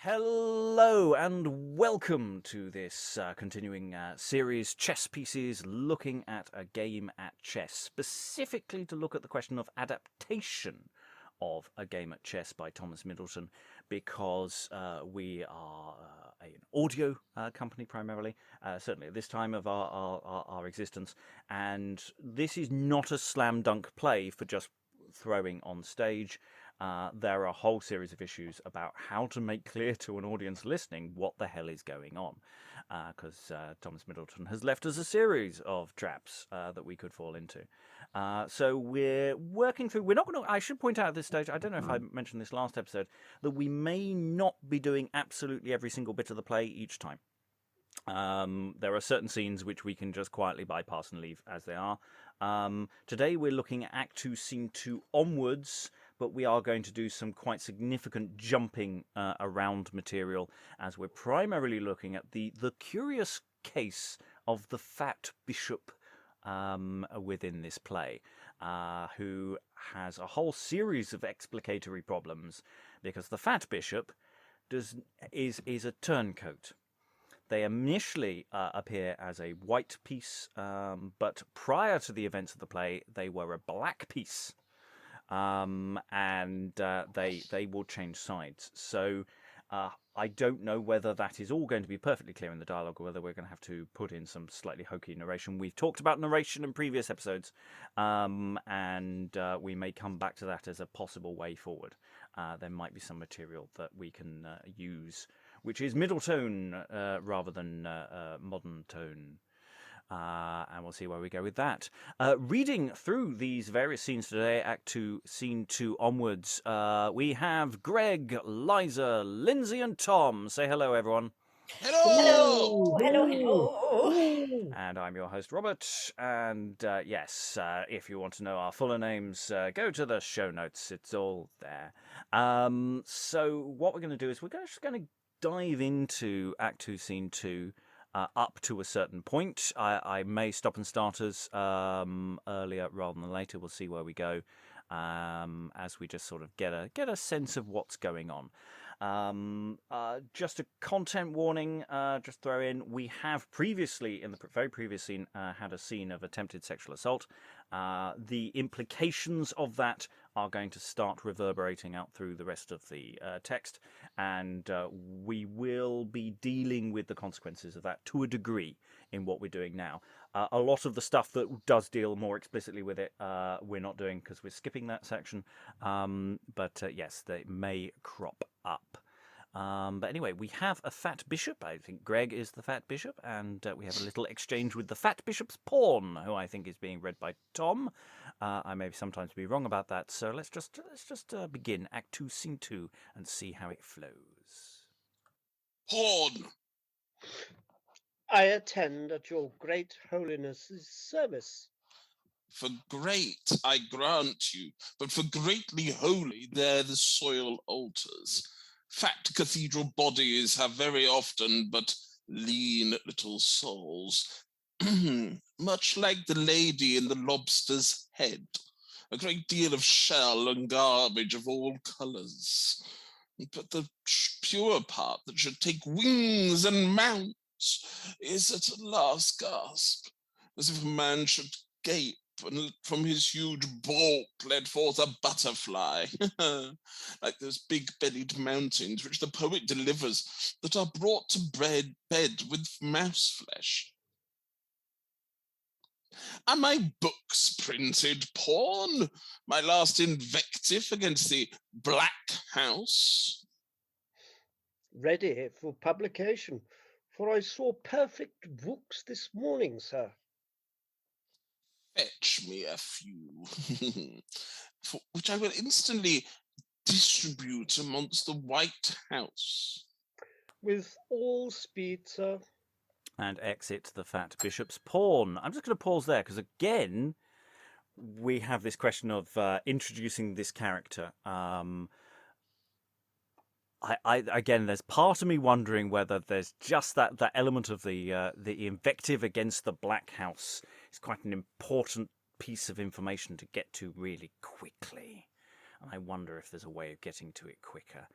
Hello and welcome to this continuing series, Chess Pieces, looking at a game at chess, specifically to look at the question of adaptation of a game at chess by Thomas Middleton, because we are an audio company primarily, certainly at this time of our existence, and this is not a slam dunk play for just throwing on stage. There are a whole series of issues about how to make clear to an audience listening what the hell is going on, because Thomas Middleton has left us a series of traps that we could fall into. So we're working through. We're not going to. I should point out at this stage, I don't know if I mentioned this last episode, that we may not be doing absolutely every single bit of the play each time. There are certain scenes which we can just quietly bypass and leave as they are. Today we're looking at Act 2, Scene 2 onwards, but we are going to do some quite significant jumping around material, as we're primarily looking at the curious case of the fat bishop within this play, who has a whole series of explicatory problems, because the fat bishop is a turncoat. They initially appear as a white piece, but prior to the events of the play, they were a black piece, and they will change sides. So I don't know whether that is all going to be perfectly clear in the dialogue, or whether we're going to have to put in some slightly hokey narration. We've talked about narration in previous episodes, and we may come back to that as a possible way forward. There might be some material that we can use, which is middle tone rather than modern tone. And we'll see where we go with that. Reading through these various scenes today, Act 2, Scene 2 onwards, we have Greg, Liza, Lynsey, and Tom. Say hello, everyone. Hello! Hello. And I'm your host, Robert. And yes, if you want to know our fuller names, go to the show notes. It's all there. So what we're going to do is we're just going to dive into Act 2, Scene 2 up to a certain point. I may stop and start us earlier rather than later. We'll see where we go as we just sort of get a sense of what's going on. Just a content warning, just throw in, we have previously, in the very previous scene, had a scene of attempted sexual assault. The implications of that are going to start reverberating out through the rest of the text, and we will be dealing with the consequences of that to a degree in what we're doing now. A lot of the stuff that does deal more explicitly with it, we're not doing because we're skipping that section, but yes, they may crop up. But anyway, we have a fat bishop. I think Greg is the fat bishop, and we have a little exchange with the fat bishop's pawn, who I think is being read by Tom. I may sometimes be wrong about that, so let's just begin Act 2, Scene 2, and see how it flows. Pawn! I attend at your great holiness's service. For great I grant you, but for greatly holy there the soil alters. Fat cathedral bodies have very often but lean little souls, much like the lady in the lobster's head, a great deal of shell and garbage of all colours. But the pure part that should take wings and mount is at a last gasp, as if a man should gape, and from his huge bulk let forth a butterfly, like those big-bellied mountains which the poet delivers, that are brought to bed with mouse flesh. Are my books printed, Pawn? My last invective against the Black House? Ready for publication, for I saw perfect books this morning, sir. Fetch me a few, for which I will instantly distribute amongst the White House. With all speed, sir. And exit the fat bishop's pawn. I'm just going to pause there, because again, we have this question of introducing this character. Again, there's part of me wondering whether there's just that element of the invective against the Black House is quite an important piece of information to get to really quickly. And I wonder if there's a way of getting to it quicker.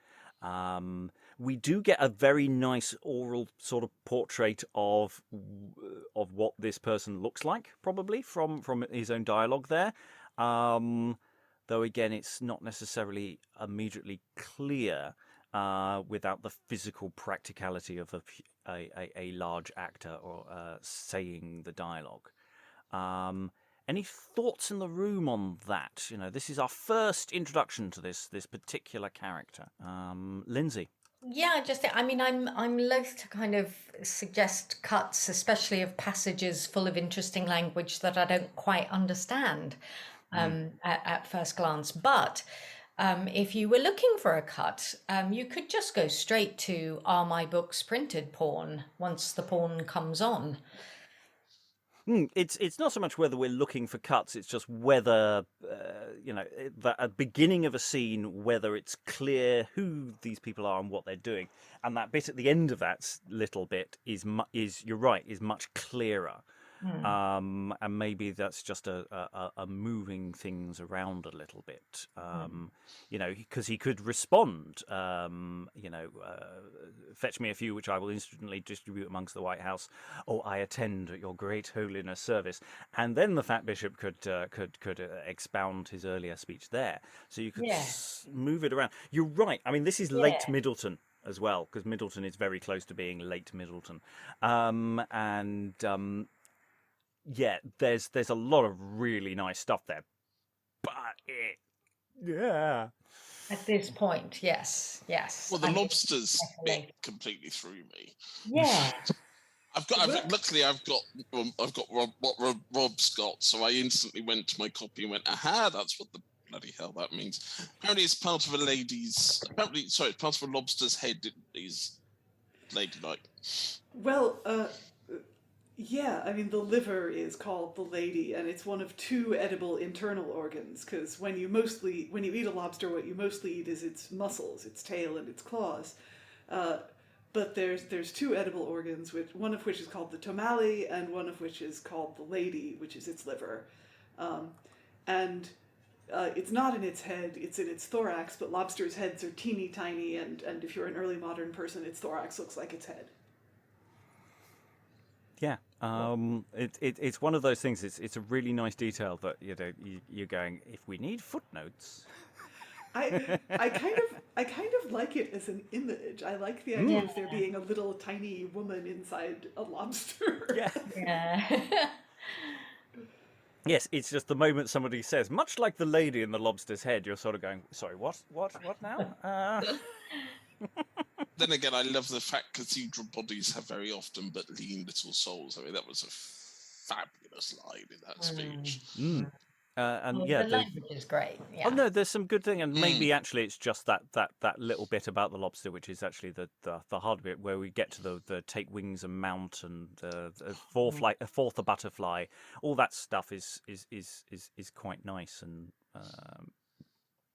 We do get a very nice oral sort of portrait of what this person looks like, probably from his own dialogue there. Though again, it's not necessarily immediately clear without the physical practicality of a large actor or saying the dialogue. Any thoughts in the room on that? You know, this is our first introduction to this particular character. Lynsey. Yeah, I mean, I'm loath to kind of suggest cuts, especially of passages full of interesting language that I don't quite understand at first glance. But if you were looking for a cut, you could just go straight to "Are my books printed?" porn once the porn comes on. It's not so much whether we're looking for cuts, it's just whether, at the beginning of a scene, whether it's clear who these people are and what they're doing. And that bit at the end of that little bit is you're right, is much clearer. And maybe that's just a moving things around a little bit, because he could respond, fetch me a few which I will instantly distribute amongst the White House, or I attend at your great holiness service, and then the fat bishop could expound his earlier speech there, so you could move it around. You're right. I mean, this is late Middleton as well, because Middleton is very close to being late Middleton, yeah, there's a lot of really nice stuff there, but At this point, yes. Well, the lobsters bit completely threw me. Yeah. Luckily I've got what Rob's got, so I instantly went to my copy and went, aha, that's what the bloody hell that means. Apparently it's part of a lady's. It's part of a lobster's head. Is ladylike. Well, yeah, I mean, the liver is called the lady, and it's one of two edible internal organs, because when you eat a lobster, what you mostly eat is its muscles, its tail and its claws. But there's two edible organs, one of which is called the tomale, and one of which is called the lady, which is its liver. It's not in its head, it's in its thorax, but lobsters' heads are teeny tiny, and if you're an early modern person, its thorax looks like its head. Yeah, it's one of those things. It's a really nice detail that you're going. If we need footnotes, I kind of like it as an image. I like the idea of there being a little tiny woman inside a lobster. Yeah. Yes, it's just the moment somebody says, much like the lady in the lobster's head, you're sort of going, sorry, what now? Then again, I love the fact cathedral bodies have very often but lean little souls. I mean, that was a fabulous line in that speech. The language is great. Yeah. Oh no, there's some good thing, and maybe actually it's just that little bit about the lobster, which is actually the hard bit where we get to the take wings and mount and fourth a butterfly. All that stuff is quite nice and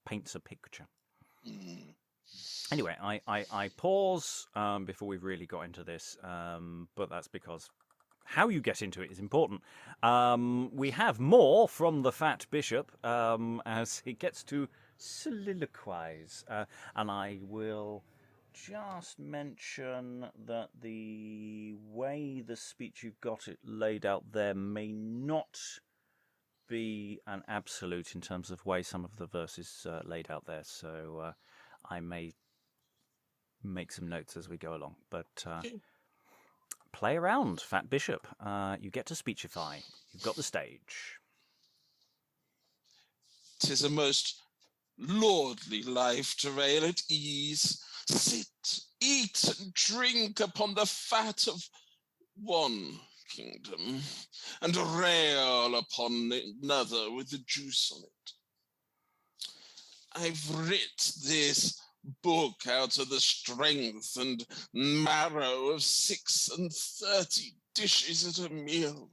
paints a picture. Anyway, I pause before we've really got into this, but that's because how you get into it is important. We have more from the fat bishop as he gets to soliloquize, and I will just mention that the way the speech you've got it laid out there may not be an absolute in terms of way some of the verses laid out there, so I may make some notes as we go along, but play around, Fat Bishop. You get to speechify. You've got the stage. 'Tis a most lordly life to rail at ease, sit, eat, and drink upon the fat of one kingdom, and rail upon another with the juice on it. I've writ this book out of the strength and marrow of 36 dishes at a meal,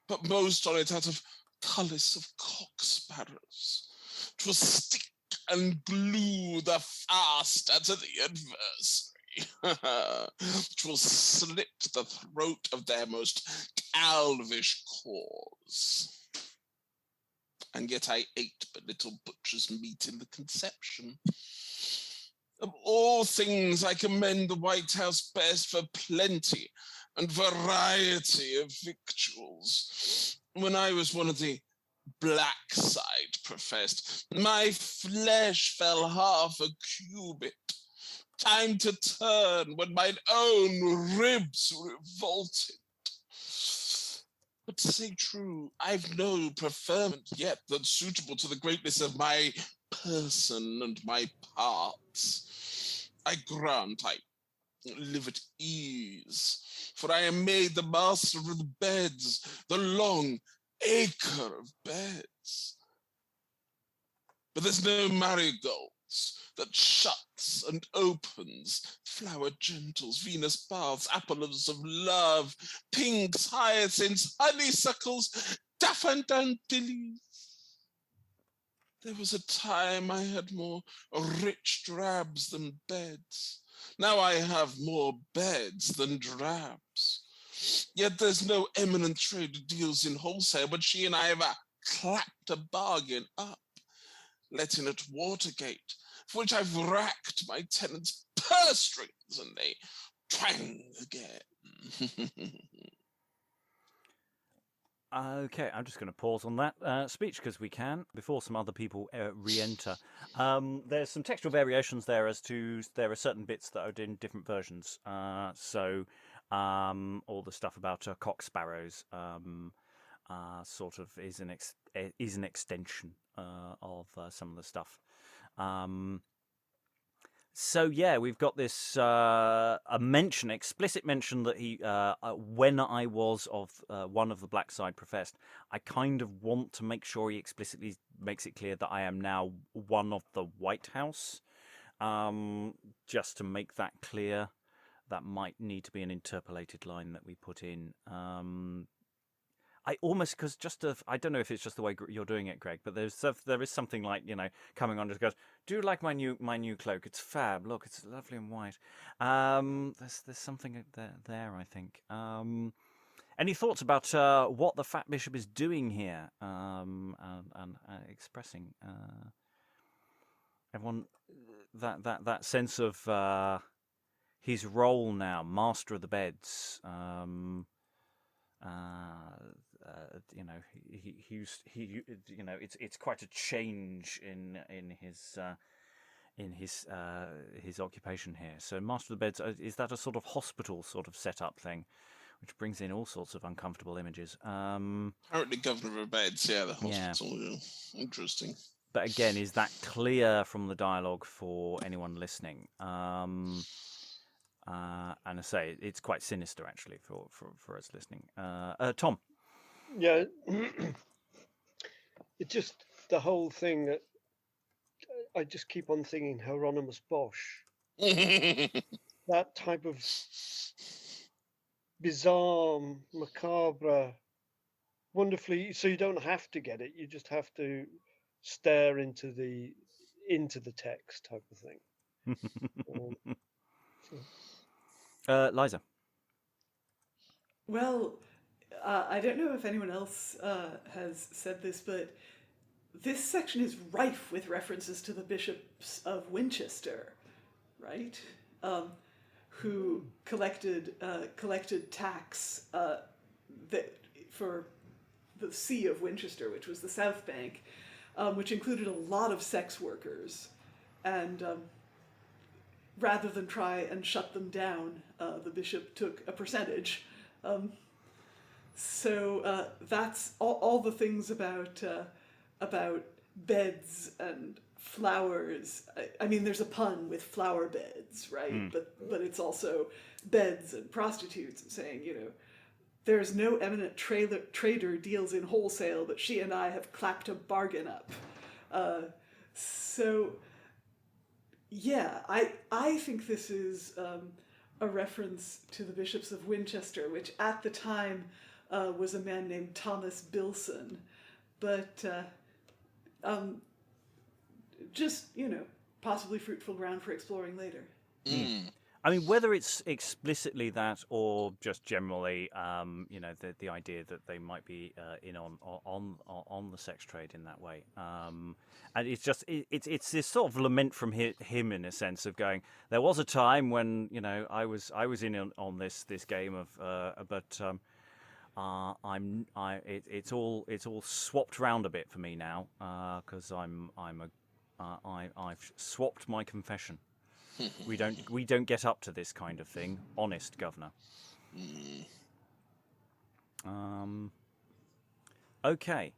but most on it out of cullis of cock sparrows. 'Twill stick and glue the faster to the adversary. 'Twill slit the throat of their most calvish cause. And yet I ate but little butcher's meat in the conception. Of all things, I commend the White House best for plenty and variety of victuals. When I was one of the black side professed, my flesh fell half a cubit. Time to turn when mine own ribs revolted. But to say true, I've no preferment yet that's suitable to the greatness of my person and my parts. I grant I live at ease, for I am made the master of the beds, the long acre of beds. But there's no marigolds that shuts and opens, flower gentles, Venus baths, apples of love, pinks, hyacinths, honeysuckles, daffodils. There was a time I had more rich drabs than beds. Now I have more beds than drabs. Yet there's no eminent trader deals in wholesale, but she and I have clapped a bargain up, letting at Watergate, for which I've racked my tenants' purse strings, and they twang again. Okay, I'm just going to pause on that speech because we can, before some other people re-enter. There's some textual variations there as to there are certain bits that are in different versions. So all the stuff about cock sparrows sort of is an extension of some of the stuff. So yeah, we've got this explicit mention that he, when I was of one of the black side professed, I kind of want to make sure he explicitly makes it clear that I am now one of the White House. Just to make that clear, that might need to be an interpolated line that we put in. I almost, because I don't know if it's just the way you're doing it, Greg, but there is something like, coming on, just goes, do you like my new cloak? It's fab. Look, it's lovely and white. There's something there, I think. Any thoughts about what the Fat Bishop is doing here and expressing? Everyone, that sense of his role now, master of the beds. It's quite a change in his occupation here. So, master of the beds, is that a sort of hospital sort of setup thing, which brings in all sorts of uncomfortable images? Apparently, governor of beds, yeah, the hospital. Yeah. Interesting. But again, is that clear from the dialogue for anyone listening? And I say it's quite sinister actually for us listening. Tom. Yeah, it's just the whole thing that I just keep on thinking Hieronymus Bosch. That type of bizarre, macabre, wonderfully. So you don't have to get it; you just have to stare into the text, type of thing. Liza. Well, I don't know if anyone else has said this, but this section is rife with references to the bishops of Winchester, right? Who collected tax for the See of Winchester, which was the South Bank, which included a lot of sex workers, and rather than try and shut them down, the bishop took a percentage. So that's all the things about beds and flowers. I mean, there's a pun with flower beds, right? But it's also beds and prostitutes, and saying, there's no eminent trader deals in wholesale, but she and I have clapped a bargain up. So yeah, I think this is a reference to the bishops of Winchester, which at the time was a man named Thomas Bilson, but just, possibly fruitful ground for exploring later. I mean, whether it's explicitly that or just generally, the idea that they might be in on the sex trade in that way, and it's this sort of lament from him in a sense of going. There was a time when I was in on this game of, but it's all swapped round a bit for me now because I've swapped my confession. We don't get up to this kind of thing, honest governor. Okay,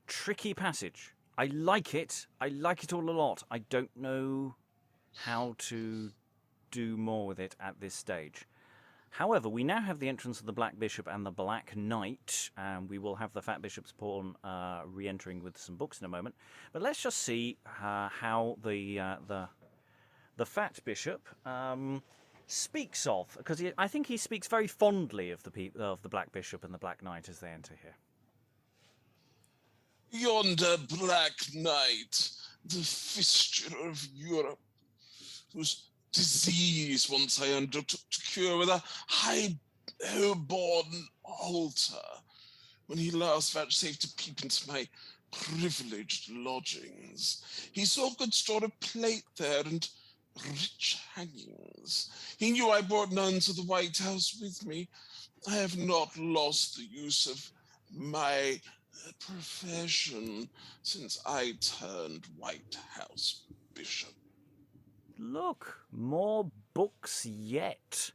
tricky passage. I like it all a lot. I don't know how to do more with it at this stage. However, we now have the entrance of the Black Bishop and the Black Knight, and we will have the Fat Bishop's pawn re-entering with some books in a moment. But let's just see how the Fat Bishop speaks of, because I think he speaks very fondly of the Black Bishop and the Black Knight as they enter here. Yonder Black Knight, the fixture of Europe, whose disease once I undertook to cure with a high-born altar, when he last vouchsafed to peep into my privileged lodgings. He saw good store of plate there and rich hangings. He knew I brought none to the White House with me. I have not lost the use of my profession since I turned White House Bishop. Look, more books yet.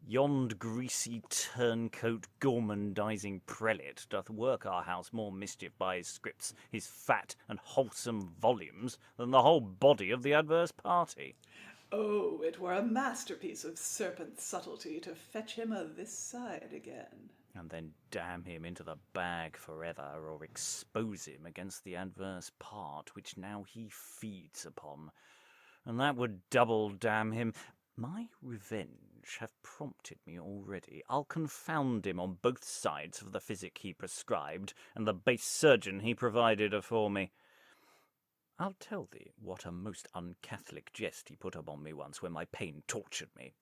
Yond greasy turncoat gormandizing prelate doth work our house more mischief by his scripts, his fat and wholesome volumes, than the whole body of the adverse party. Oh, it were a masterpiece of serpent subtlety to fetch him o' this side again. And then damn him into the bag forever, or expose him against the adverse part which now he feeds upon. And that would double damn him. My revenge hath prompted me already. I'll confound him on both sides of the physic he prescribed, and the base surgeon he provided afore me. I'll tell thee what a most uncatholic jest he put upon me once when my pain tortured me.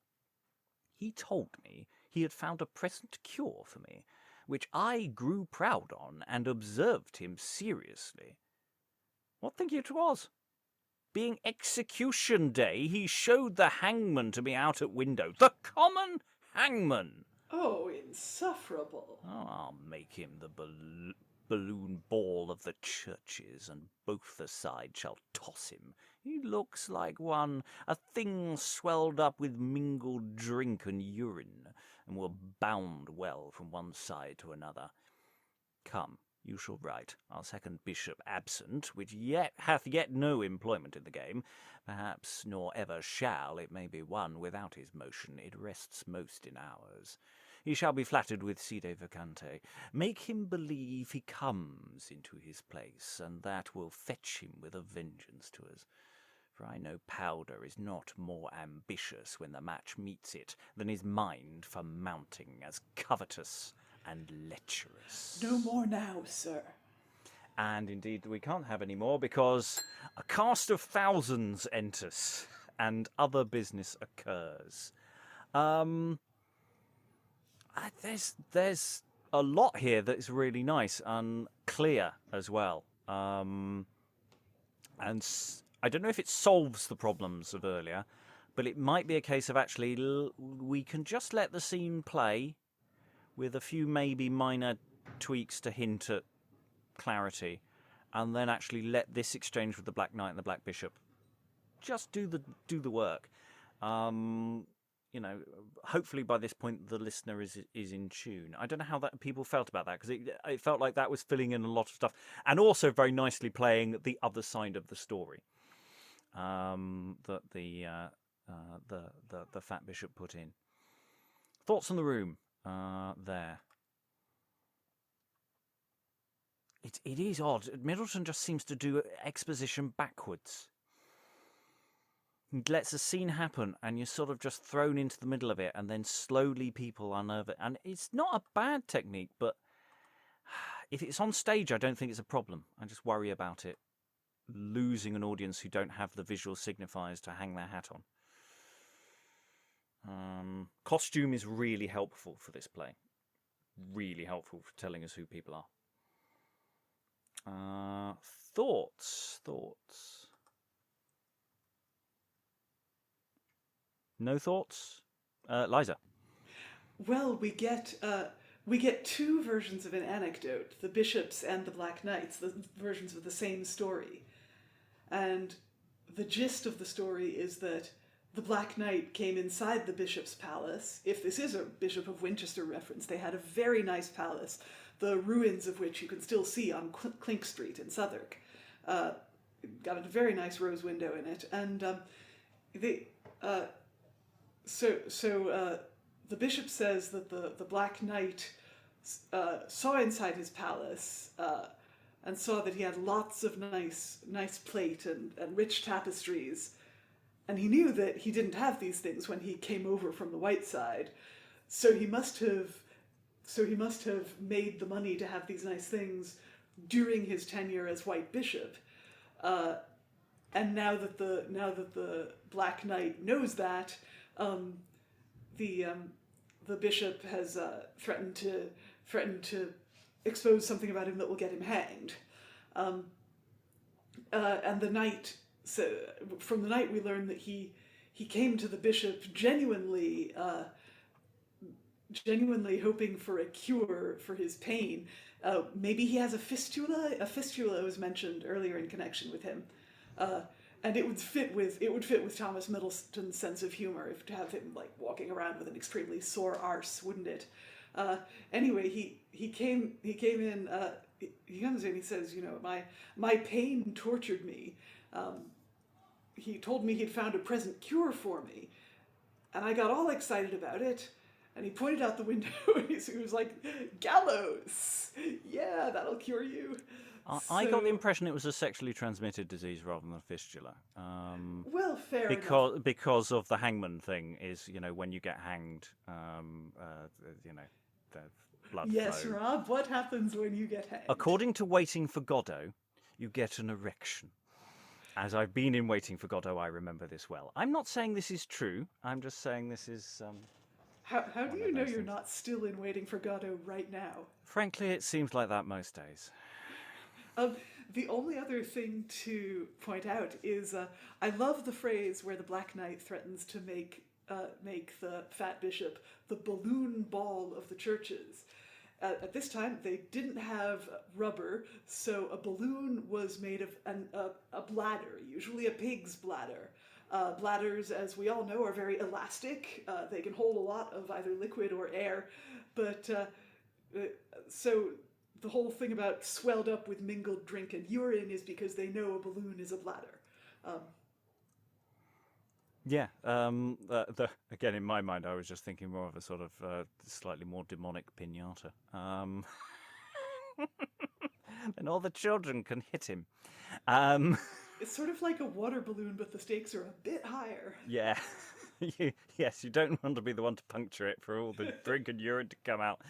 He told me he had found a present cure for me, which I grew proud on and observed him seriously. What think you 'twas? Being execution day, he showed the hangman to me out at window. The common hangman! Oh, insufferable. Oh, I'll make him the balloon ball of the churches, and both the sides shall toss him. He looks like one, a thing swelled up with mingled drink and urine, and will bound well from one side to another. Come, you shall write, our second bishop absent, which hath yet no employment in the game, perhaps nor ever shall, it may be won without his motion, it rests most in ours. He shall be flattered with sede vacante. Make him believe he comes into his place, and that will fetch him with a vengeance to us. For I know powder is not more ambitious when the match meets it than his mind for mounting as covetous and lecherous. No more now, sir. And indeed we can't have any more, because a cast of thousands enters and other business occurs. There's a lot here that's really nice and clear as well. And I don't know if it solves the problems of earlier, but it might be a case of actually we can just let the scene play with a few maybe minor tweaks to hint at clarity, and then actually let this exchange with the Black Knight and the Black Bishop just do the work. Hopefully by this point the listener is in tune. I don't know how that people felt about that, because it felt like that was filling in a lot of stuff, and also very nicely playing the other side of the story that the Fat Bishop put in. Thoughts on the room there? It is odd. Middleton just seems to do exposition backwards. He lets a scene happen, and you're sort of just thrown into the middle of it, and then slowly people unearth it. And it's not a bad technique, but if it's on stage, I don't think it's a problem. I just worry about it losing an audience who don't have the visual signifiers to hang their hat on. Costume is really helpful for this play. Really helpful for telling us who people are. Thoughts? No thoughts? Liza? Well, we get two versions of an anecdote: the bishops and the Black Knights, the versions of the same story. And the gist of the story is that the Black Knight came inside the bishop's palace. If this is a Bishop of Winchester reference, they had a very nice palace, the ruins of which you can still see on Clink Street in Southwark. Got a very nice rose window in it, and the bishop says that the Black Knight saw inside his palace and saw that he had lots of nice plate and rich tapestries, and he knew that he didn't have these things when he came over from the white side, so he must have made the money to have these nice things during his tenure as White Bishop. And now that the Black Knight knows that, the bishop has threatened to expose something about him that will get him hanged. And the knight, so from the knight we learn that he came to the bishop genuinely hoping for a cure for his pain. Maybe he has a fistula. A fistula was mentioned earlier in connection with him. And it would fit with Thomas Middleton's sense of humor to have him like walking around with an extremely sore arse, wouldn't it? Anyway, he comes in. He says, my pain tortured me. He told me he'd found a present cure for me, and I got all excited about it. And he pointed out the window. And he was like, "Gallows, yeah, that'll cure you." I got the impression it was a sexually transmitted disease rather than a fistula. Well, fair enough. Because of the hangman thing is, when you get hanged, the blood Yes, flow. Rob, what happens when you get hanged? According to Waiting for Godot, you get an erection. As I've been in Waiting for Godot, I remember this well. I'm not saying this is true. I'm just saying this is... How do you know you're not still in Waiting for Godot right now? Frankly, it seems like that most days. The only other thing to point out is I love the phrase where the Black Knight threatens to make the fat bishop the balloon ball of the churches. At this time, they didn't have rubber, so a balloon was made of a bladder, usually a pig's bladder. Bladders, as we all know, are very elastic. They can hold a lot of either liquid or air, but so the whole thing about swelled up with mingled drink and urine is because they know a balloon is a bladder. Yeah. Again, in my mind, I was just thinking more of a sort of slightly more demonic piñata. And all the children can hit him. It's sort of like a water balloon, but the stakes are a bit higher. Yeah. Yes, you don't want to be the one to puncture it for all the drink and urine to come out.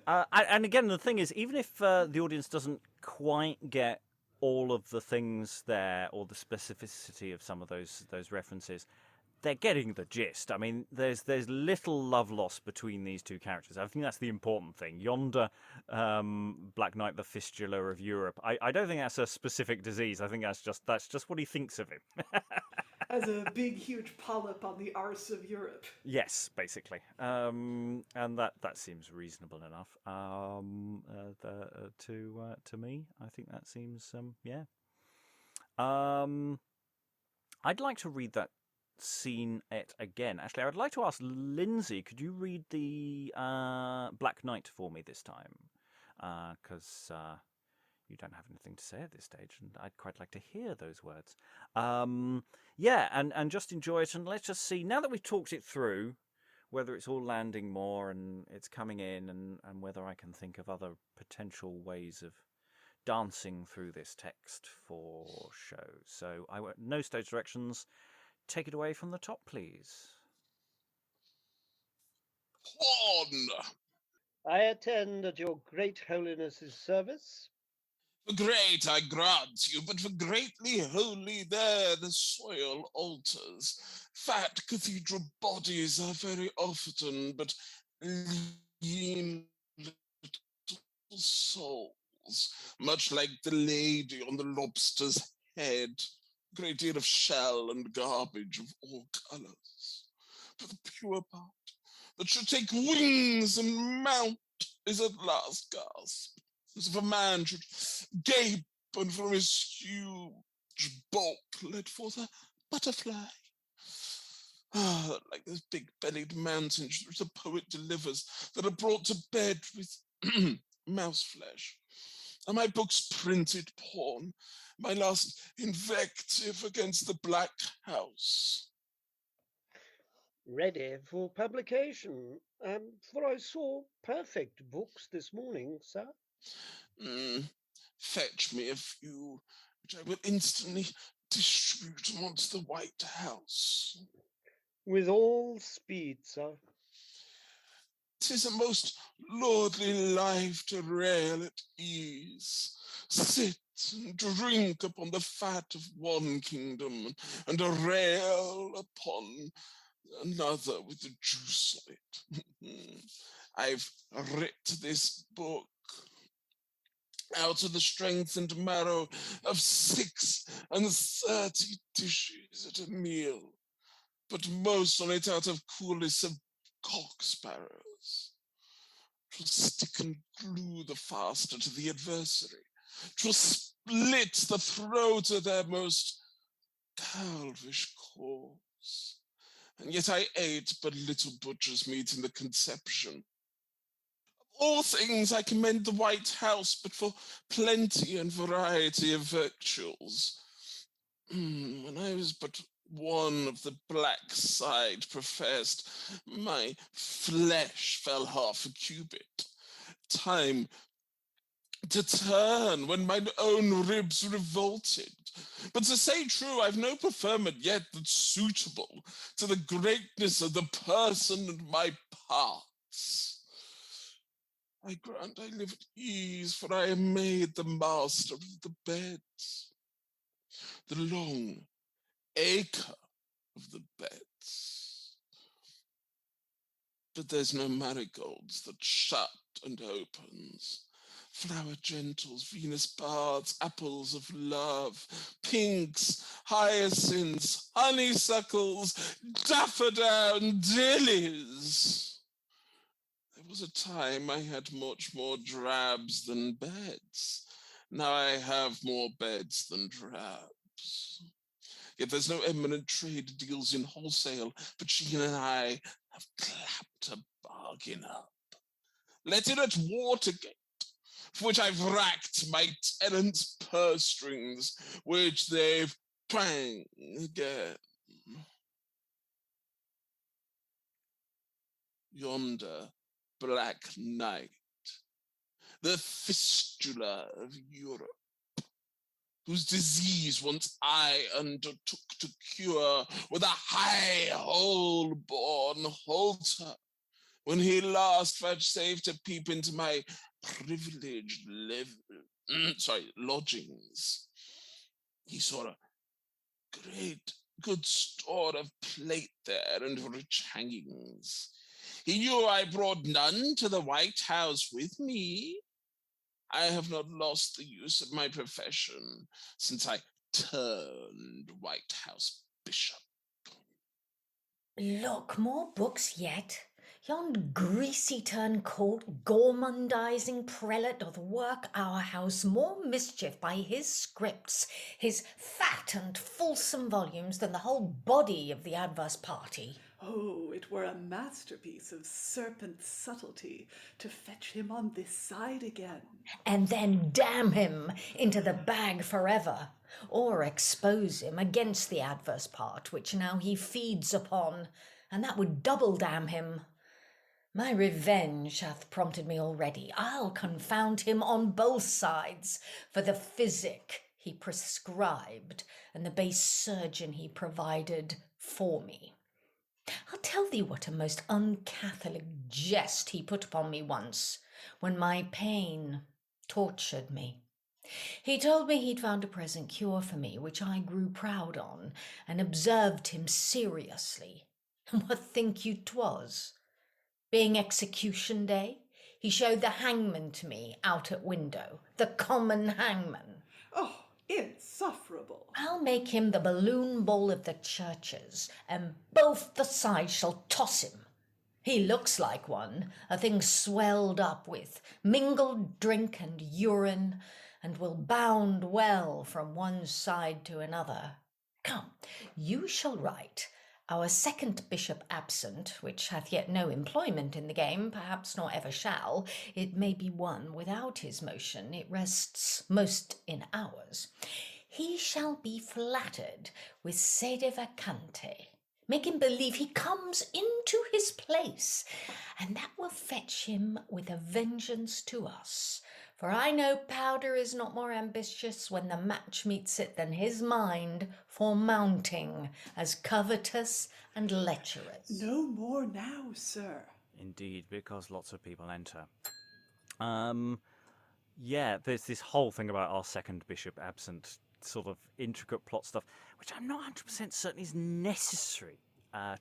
And again, the thing is, even if the audience doesn't quite get all of the things there or the specificity of some of those references, they're getting the gist. I mean, there's little love lost between these two characters. I think that's the important thing. Yonder Black Knight, the fistula of Europe. I don't think that's a specific disease. I think that's just what he thinks of him. As a big, huge polyp on the arse of Europe. Yes, basically. And that seems reasonable enough. To me, I think that seems yeah. I'd like to read that scene again. Actually, I would like to ask Lynsey, could you read the Black Knight for me this time? Because you don't have anything to say at this stage, and I'd quite like to hear those words. Yeah, and just enjoy it, and let's just see, now that we've talked it through, whether it's all landing more and it's coming in, and whether I can think of other potential ways of dancing through this text for show. So, no stage directions. Take it away from the top, please. Horn! I attend at your great holiness's service. For great I grant you, but for greatly holy there the soil alters. Fat cathedral bodies are very often, but lean little souls, much like the lady on the lobster's head. Great deal of shell and garbage of all colours. For the pure part that should take wings and mount is at last gasped, as if a man should gape and from his huge bulk let forth a butterfly. Ah, like those big-bellied mountains which the poet delivers that are brought to bed with mouse flesh. Are my books printed porn? My last invective against the Black House. Ready for publication. For I saw perfect books this morning, sir. Fetch me a few, which I will instantly distribute amongst the White House. With all speed, sir. 'Tis a most lordly life to rail at ease, sit and drink upon the fat of one kingdom, and rail upon another with the juice of it. I've writ this book out of the strength and marrow of 36 dishes at a meal, but most on it out of coolest of cock sparrows. 'Twill stick and glue the faster to the adversary. 'Twill split the throat of their most calvish cause. And yet I ate but little butcher's meat in the conception. Of all things I commend the White House, but for plenty and variety of victuals. When I was but one of the black side professed, my flesh fell half a cubit. Time to turn when mine own ribs revolted. But to say true, I've no preferment yet that's suitable to the greatness of the person and my parts. I grant I live at ease, for I am made the master of the beds, the long acre of the beds. But there's no marigolds that shut and opens, flower gentles, Venus bards, apples of love, pinks, hyacinths, honeysuckles, daffodillies. There was a time I had much more drabs than beds. Now I have more beds than drabs. Yet there's no eminent trade deals in wholesale, but she and I have clapped a bargain up. Let it at Watergate, for which I've racked my tenants' purse strings, which they've twanged again. Yonder black night, the fistula of Europe, whose disease once I undertook to cure with a high hole-born halter, when he last vouchsafed to peep into my privileged lodgings. He saw a great good store of plate there and rich hangings. He knew I brought none to the White House with me. I have not lost the use of my profession since I turned White House bishop. Look, more books yet. Yon greasy turncoat, gormandizing prelate doth work our house more mischief by his scripts, his fat and fulsome volumes, than the whole body of the adverse party. Oh, it were a masterpiece of serpent subtlety to fetch him on this side again. And then damn him into the bag forever, or expose him against the adverse part, which now he feeds upon, and that would double damn him. My revenge hath prompted me already. I'll confound him on both sides for the physic he prescribed and the base surgeon he provided for me. I'll tell thee what a most uncatholic jest he put upon me once, when my pain tortured me. He told me he'd found a present cure for me, which I grew proud on, and observed him seriously. And what think you 'twas? Being execution day, he showed the hangman to me out at window, the common hangman. Oh, insufferable. I'll make him the balloon bowl of the churches, and both the sides shall toss him. He looks like one, a thing swelled up with mingled drink and urine, and will bound well from one side to another. Come, you shall write, our second bishop absent, which hath yet no employment in the game, perhaps nor ever shall, it may be won without his motion, it rests most in ours. He shall be flattered with sede vacante. Make him believe he comes into his place, and that will fetch him with a vengeance to us. For I know powder is not more ambitious when the match meets it than his mind for mounting, as covetous and lecherous. No more now, sir. Indeed, because lots of people enter. Yeah, there's this whole thing about our second bishop absent, sort of intricate plot stuff, which I'm not 100% certain is necessary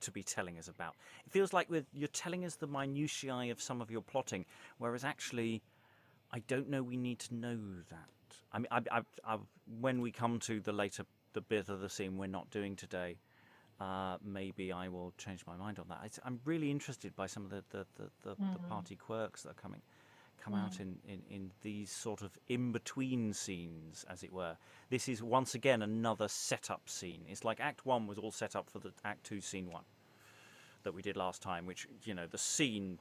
to be telling us about. It feels like you're telling us the minutiae of some of your plotting, whereas actually, I don't know we need to know that. I mean, when we come to the bit of the scene we're not doing today, maybe I will change my mind on that. I'm really interested by some of the party quirks that come out in these sort of in-between scenes, as it were. This is once again another setup scene. It's like Act 1 was all set up for the Act 2 Scene 1 that we did last time, which, the scene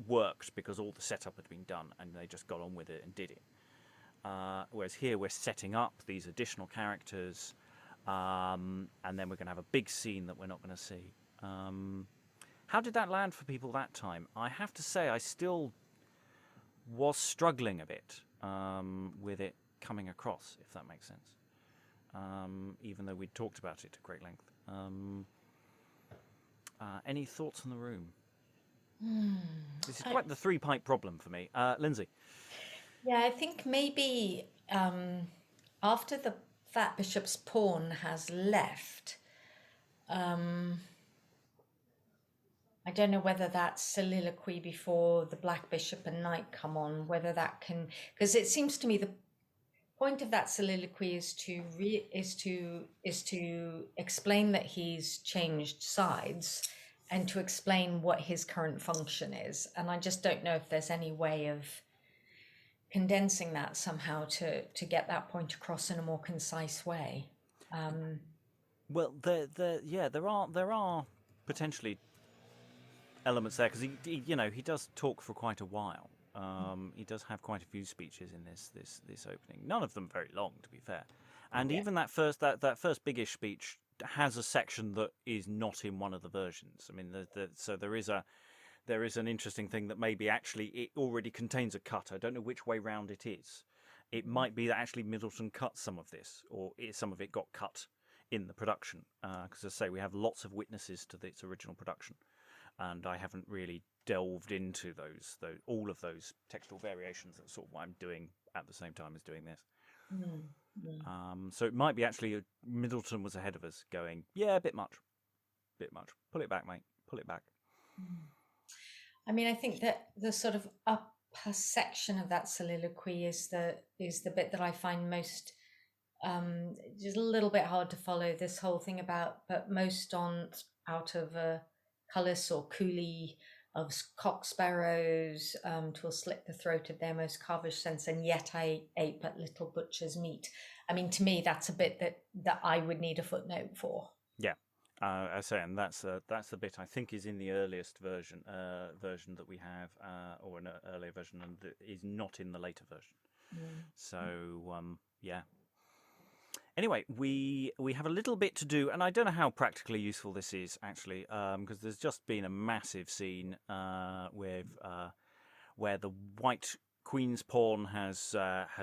worked because all the setup had been done and they just got on with it and did it. Whereas here we're setting up these additional characters, and then we're going to have a big scene that we're not going to see. How did that land for people that time? I have to say I still was struggling a bit with it coming across, if that makes sense, even though we'd talked about it at great length. Any thoughts in the room? This is quite the three-pipe problem for me. Lynsey? Yeah, I think maybe after the Fat Bishop's pawn has left, I don't know whether that soliloquy before the Black Bishop and Knight come on, whether that can, because it seems to me the point of that soliloquy is to explain that he's changed sides and to explain what his current function is. And I just don't know if there's any way of condensing that somehow to get that point across in a more concise way. Well, there are potentially elements there, because he does talk for quite a while. He does have quite a few speeches in this opening. None of them very long, to be fair. And even that first biggish speech has a section that is not in one of the versions. I mean, so there is an interesting thing that maybe actually it already contains a cut. I don't know which way round it is. It might be that actually Middleton cut some of this, or some of it got cut in the production. Because as I say, we have lots of witnesses to its original production, and I haven't really delved into all of those textual variations. That's sort of what I'm doing at the same time as doing this. So it might be actually Middleton was ahead of us, going, yeah, a bit much. Pull it back, mate. Pull it back. I mean, I think that the sort of upper section of that soliloquy is the bit that I find most just a little bit hard to follow. This whole thing about, but most out of a cullis or coolie of cock sparrows, twill slit the throat of their most carvish sense, and yet I ate but little butcher's meat. I mean, to me, that's a bit that I would need a footnote for. Yeah. I say, and that's the bit I think is in the earliest version that we have, or an earlier version, and is not in the later version. So yeah. Anyway, we have a little bit to do, and I don't know how practically useful this is actually, because there's just been a massive scene where the White Queen's pawn has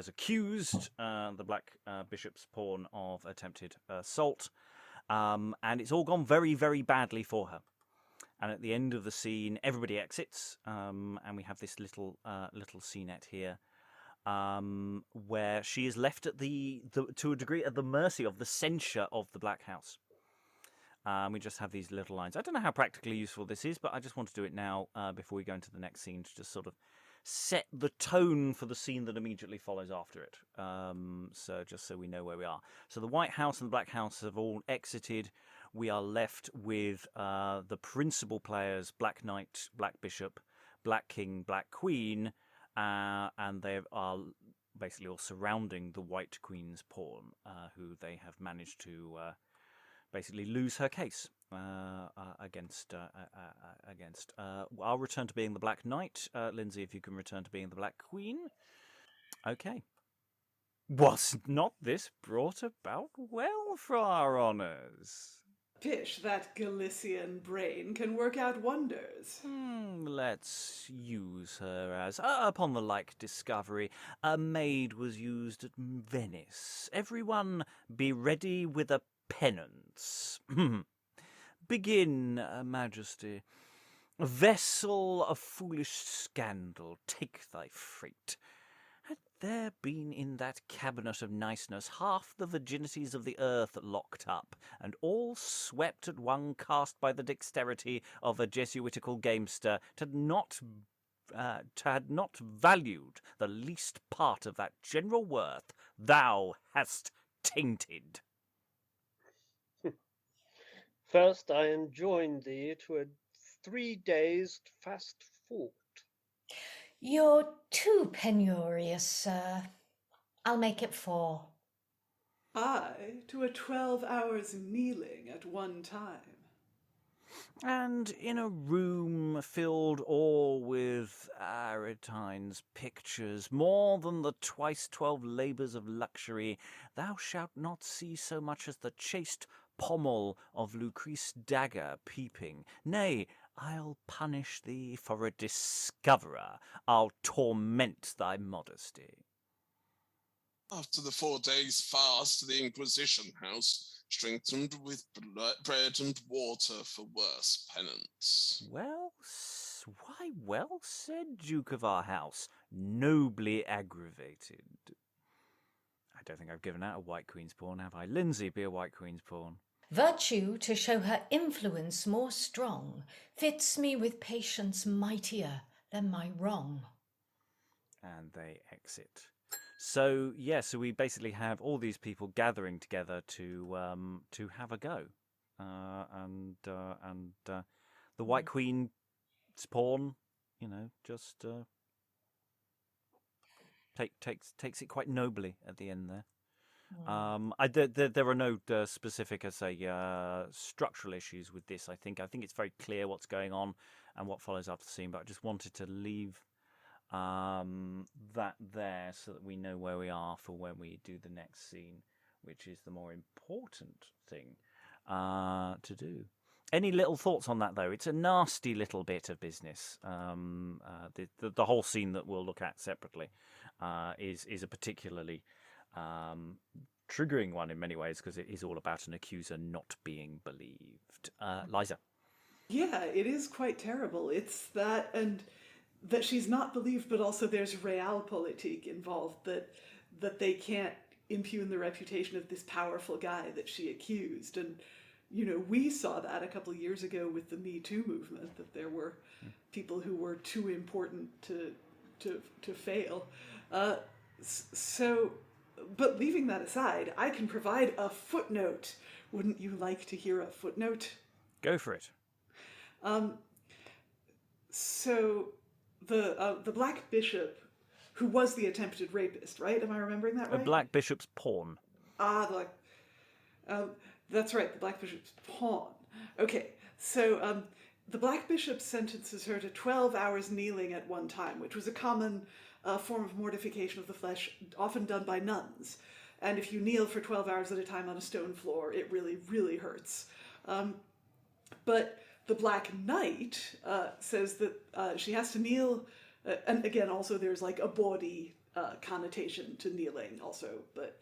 accused the Black Bishop's pawn of attempted assault. And it's all gone very, very badly for her. And at the end of the scene, everybody exits, and we have this little scenette here. where she is left at to a degree at the mercy of the censure of the Black House. We just have these little lines. I don't know how practically useful this is, but I just want to do it now before we go into the next scene to just sort of set the tone for the scene that immediately follows after it. So just so we know where we are. So the White House and the Black House have all exited. We are left with the principal players, Black Knight, Black Bishop, Black King, Black Queen, and they are basically all surrounding the White Queen's pawn, who they have managed to basically lose her case against. I'll return to being the Black Knight. Lynsey, if you can return to being the Black Queen. Okay. Was not this brought about well for our honours? Pish, that Galician brain can work out wonders. Let's use her as, upon the like discovery, a maid was used at Venice. Everyone be ready with a penance. Begin, Majesty. Vessel of foolish scandal, take thy freight. Had there been in that cabinet of niceness half the virginities of the earth locked up, and all swept at one cast by the dexterity of a Jesuitical gamester, had not valued the least part of that general worth, thou hast tainted. First, I enjoin thee to a 3 days fast fort. You're too penurious, sir. I'll make it 4. I to a 12 hours kneeling at one time. And in a room filled all with Aretine's pictures, more than the twice 12 labours of luxury, thou shalt not see so much as the chaste pommel of Lucrece dagger peeping. Nay, I'll punish thee for a discoverer. I'll torment thy modesty. After the 4 days' fast, the Inquisition House strengthened with bread and water for worse penance. Well, why, well said, Duke of our house, nobly aggravated. I don't think I've given out a White Queen's pawn, have I? Lynsey, be a White Queen's pawn. Virtue, to show her influence more strong, fits me with patience mightier than my wrong. And they exit. So so we basically have all these people gathering together to have a go, and the White Queen's pawn, just takes it quite nobly at the end there. There are no specific, structural issues with this. I think it's very clear what's going on and what follows after the scene. But I just wanted to leave that there so that we know where we are for when we do the next scene, which is the more important thing to do. Any little thoughts on that, though? It's a nasty little bit of business. The whole scene that we'll look at separately is a particularly triggering one in many ways, because it is all about an accuser not being believed. Liza. Yeah, it is quite terrible. It's that, and that she's not believed, but also there's realpolitik involved, that they can't impugn the reputation of this powerful guy that she accused. And we saw that a couple of years ago with the Me Too movement, that there were people who were too important to fail. But leaving that aside, I can provide a footnote. Wouldn't you like to hear a footnote? Go for it. So the Black Bishop, who was the attempted rapist, right? Am I remembering that right? A Black Bishop's pawn. That's right, the Black Bishop's pawn. Okay, so the Black Bishop sentences her to 12 hours kneeling at one time, which was a common form of mortification of the flesh, often done by nuns. And if you kneel for 12 hours at a time on a stone floor, it really, really hurts. But the Black Knight says that she has to kneel, and again, also there's like a body connotation to kneeling also. But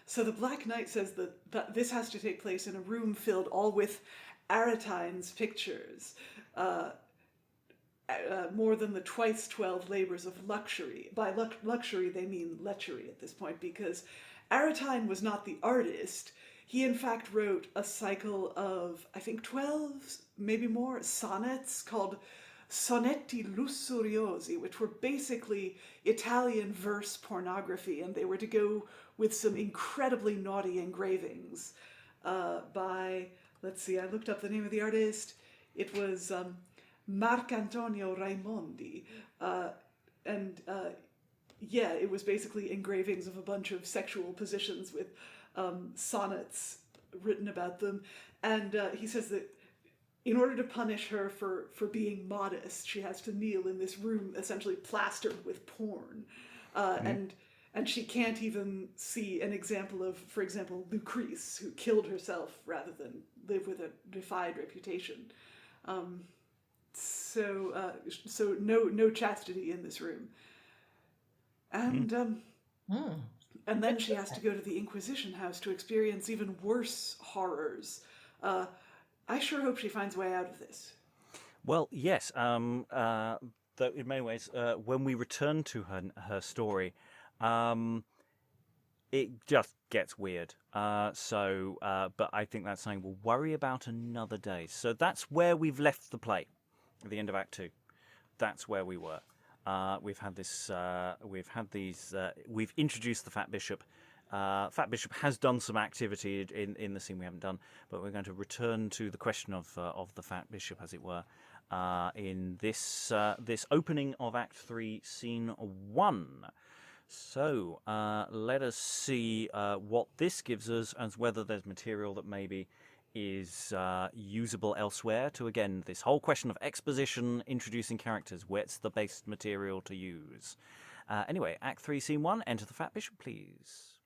so the Black Knight says that this has to take place in a room filled all with Aretine's pictures. more than the twice 12 labors of luxury. By luxury, they mean lechery at this point, because Aretine was not the artist. He, in fact, wrote a cycle of, I think, 12, maybe more, sonnets called Sonetti Lussuriosi, which were basically Italian verse pornography, and they were to go with some incredibly naughty engravings by, let's see, I looked up the name of the artist. It was Marcantonio Raimondi. Yeah, it was basically engravings of a bunch of sexual positions with sonnets written about them. And he says that in order to punish her for being modest, she has to kneel in this room essentially plastered with porn. And she can't even see an example of, for example, Lucrece, who killed herself rather than live with a defied reputation. So no chastity in this room. And and then she has to go to the Inquisition House to experience even worse horrors. I sure hope she finds a way out of this. Well, yes. Though in many ways, when we return to her story, it just gets weird. But I think that's something we'll worry about another day. So that's where we've left the play at the end of Act 2. That's where we were. We've had this. We've introduced the Fat Bishop. Fat Bishop has done some activity in the scene we haven't done, but we're going to return to the question of the Fat Bishop, as it were, in this opening of Act 3, Scene 1. So let us see what this gives us, and whether there's material that maybe is usable elsewhere. To again, this whole question of exposition, introducing characters. Where's the best material to use? Anyway, Act 3, Scene 1. Enter the Fat Bishop, please.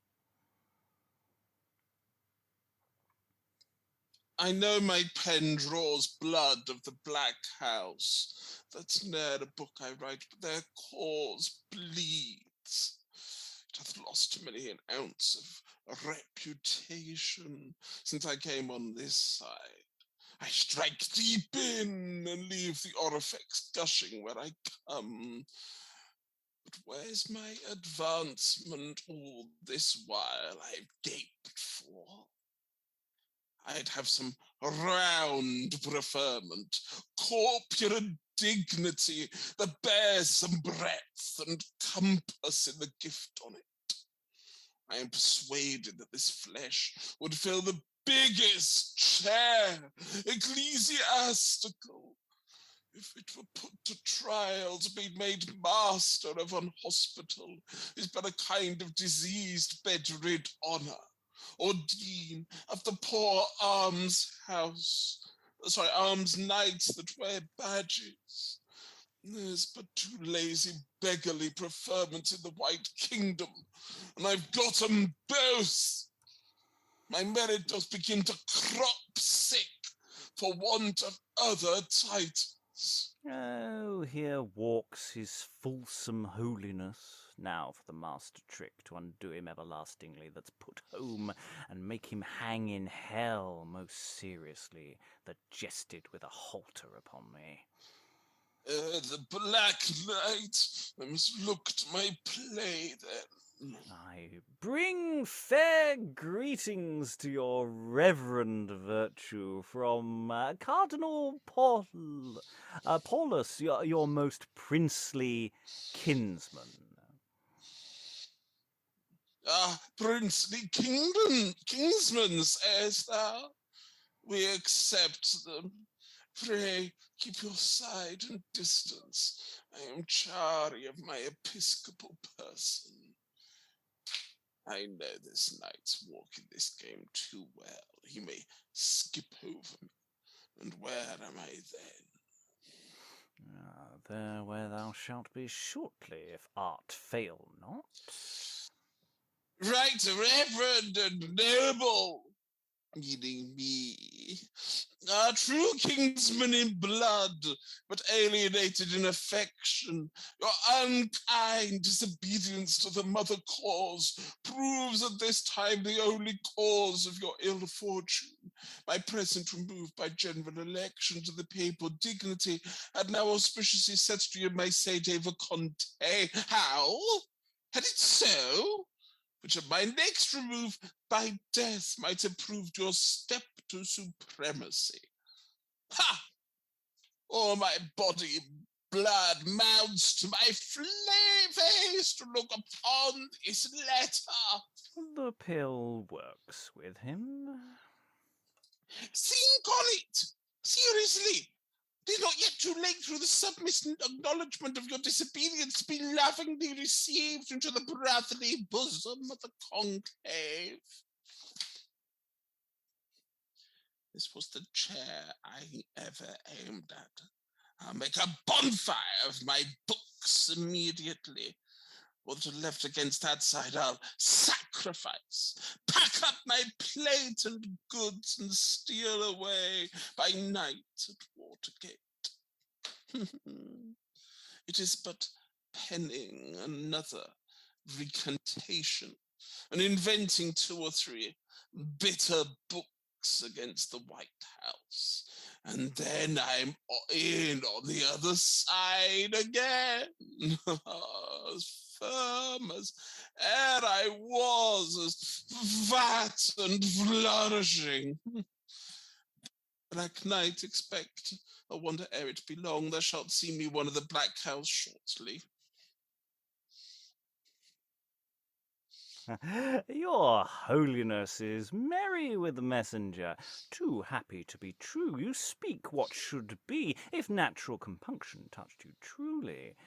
I know my pen draws blood of the Black House. That's ne'er a book I write, but their cause bleeds. It hath lost many an ounce of reputation since I came on this side. I strike deep in and leave the orifice gushing where I come. But where's my advancement all this while I've gaped for? I'd have some round preferment, corpulent dignity that bears some breadth and compass in the gift on it. I am persuaded that this flesh would fill the biggest chair, ecclesiastical, if it were put to trial to be made master of an hospital is but a kind of diseased bedrid honour, or dean of the poor alms knights that wear badges. There's but two lazy beggarly preferments in the White Kingdom, and I've got 'em both. My merit does begin to crop sick for want of other titles. Oh, here walks his fulsome holiness. Now for the master trick to undo him everlastingly, that's put home and make him hang in hell most seriously, that jested with a halter upon me. The Black Knight, I must look to my play then. I bring fair greetings to your reverend virtue from Cardinal Paulus, your most princely kinsman. Princely kingsman, sayest thou? We accept them. Pray, keep your side and distance. I am chary of my episcopal person. I know this knight's walking this game too well. He may skip over me. And where am I then? There where thou shalt be shortly, if art fail not. Right, reverend and noble. meaning me, a true kinsman in blood, but alienated in affection. Your unkind disobedience to the mother cause proves at this time the only cause of your ill fortune. My present removed by general election to the papal dignity, and now auspiciously set to you my say de Conte. How? Had it so? Which of my next remove by death might have proved your step to supremacy. Ha! All my body blood mounts to my face to look upon this letter. The pill works with him. Think on it! Seriously! It is not yet too late through the submissive acknowledgement of your disobedience to be lovingly received into the brotherly bosom of the conclave. This was the chair I ever aimed at. I'll make a bonfire of my books immediately. Or to left against that side, I'll sacrifice, pack up my plate and goods and steal away by night at Watergate. It is but penning another recantation and inventing 2 or 3 bitter books against the White House. And then I'm in on the other side again. As firm as ere I was, as fat and flourishing. Black Knight, expect, I wonder ere it be long, thou shalt see me one of the Black Cows shortly. Your holiness is merry with the messenger, too happy to be true. You speak what should be, if natural compunction touched you truly.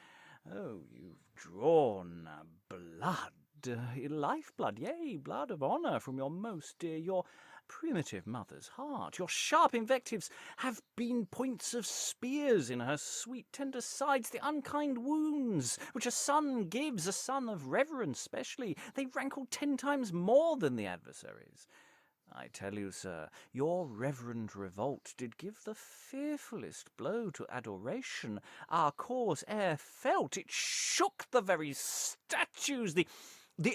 Oh, you've drawn blood, lifeblood, yea, blood of honour from your most dear, your primitive mother's heart. Your sharp invectives have been points of spears in her sweet tender sides, the unkind wounds which a son gives, a son of reverence specially. They rankle 10 times more than the adversaries. I tell you, sir, your reverend revolt did give the fearfullest blow to adoration our cause e'er felt. It shook the very statues, the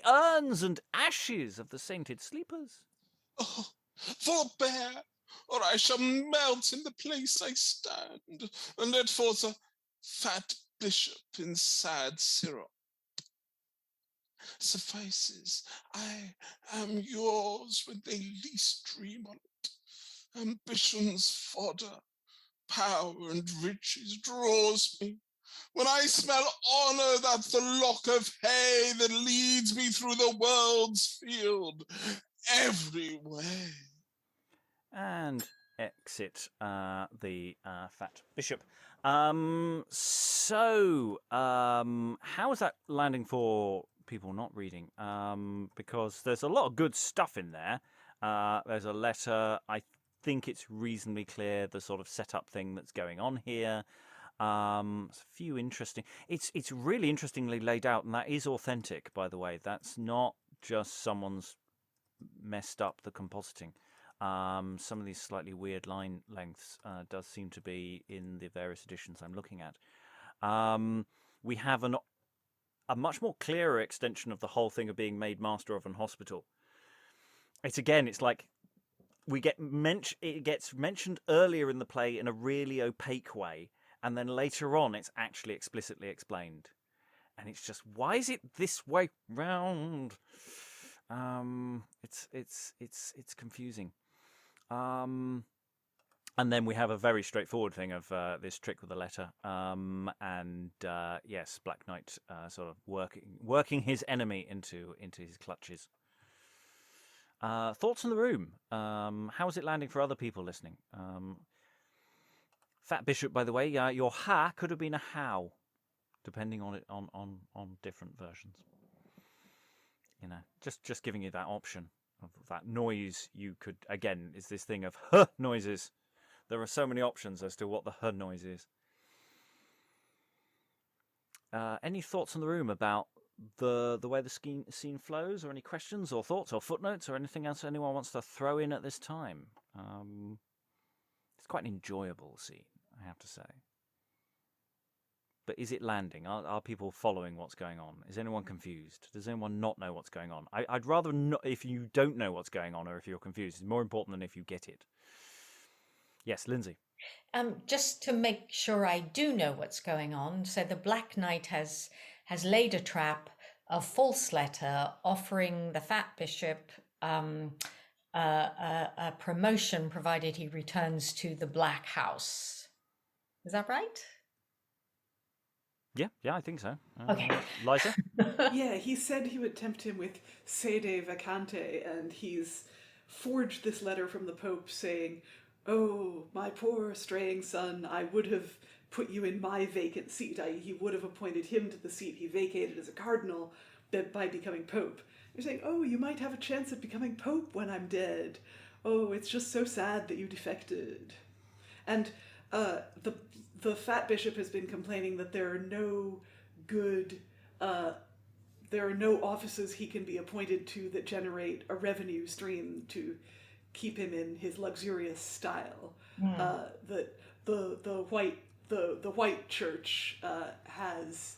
urns and ashes of the sainted sleepers. Oh, forbear, or I shall melt in the place I stand, and let forth a fat bishop in sad syrup. Suffices, I am yours when they least dream on it. Ambition's fodder, power and riches draws me. When I smell honour, that's the lock of hay that leads me through the world's field, every way. And exit the fat bishop. How is that landing for people not reading? Because there's a lot of good stuff in there. There's a letter. I think it's reasonably clear the sort of setup thing that's going on here. It's a few interesting. It's really interestingly laid out, and that is authentic, by the way. That's not just someone's messed up the compositing. Some of these slightly weird line lengths does seem to be in the various editions I'm looking at. We have a much more clearer extension of the whole thing of being made master of an hospital. It's like it gets mentioned earlier in the play in a really opaque way, and then later on it's actually explicitly explained. And it's just, why is it this way round? It's confusing. And then we have a very straightforward thing of this trick with the letter. Yes, Black Knight sort of working his enemy into his clutches. Thoughts in the room? How is it landing for other people listening? Fat Bishop, by the way, your ha could have been a how, depending on it on different versions. You know, just giving you that option of that noise. You could, again, is this thing of huh noises. There are so many options as to what the noise is. Any thoughts in the room about the way the scene flows, or any questions or thoughts or footnotes or anything else anyone wants to throw in at this time? It's quite an enjoyable scene, I have to say. But is it landing? Are people following what's going on? Is anyone confused? Does anyone not know what's going on? I'd rather not if you don't know what's going on or if you're confused. It's more important than if you get it. Yes, Lynsey. Just to make sure I do know what's going on. So the Black Knight has laid a trap, a false letter offering the fat bishop a promotion provided he returns to the Black House. Is that right? Yeah, I think so. Okay. Liza? Yeah, he said he would tempt him with sede vacante, and he's forged this letter from the Pope saying, "Oh, my poor straying son, I would have put you in my vacant seat," i.e. he would have appointed him to the seat he vacated as a cardinal by becoming Pope. You're saying, "Oh, you might have a chance at becoming Pope when I'm dead. Oh, it's just so sad that you defected." And the fat bishop has been complaining that there are no good, there are no offices he can be appointed to that generate a revenue stream to keep him in his luxurious style. That the white church has,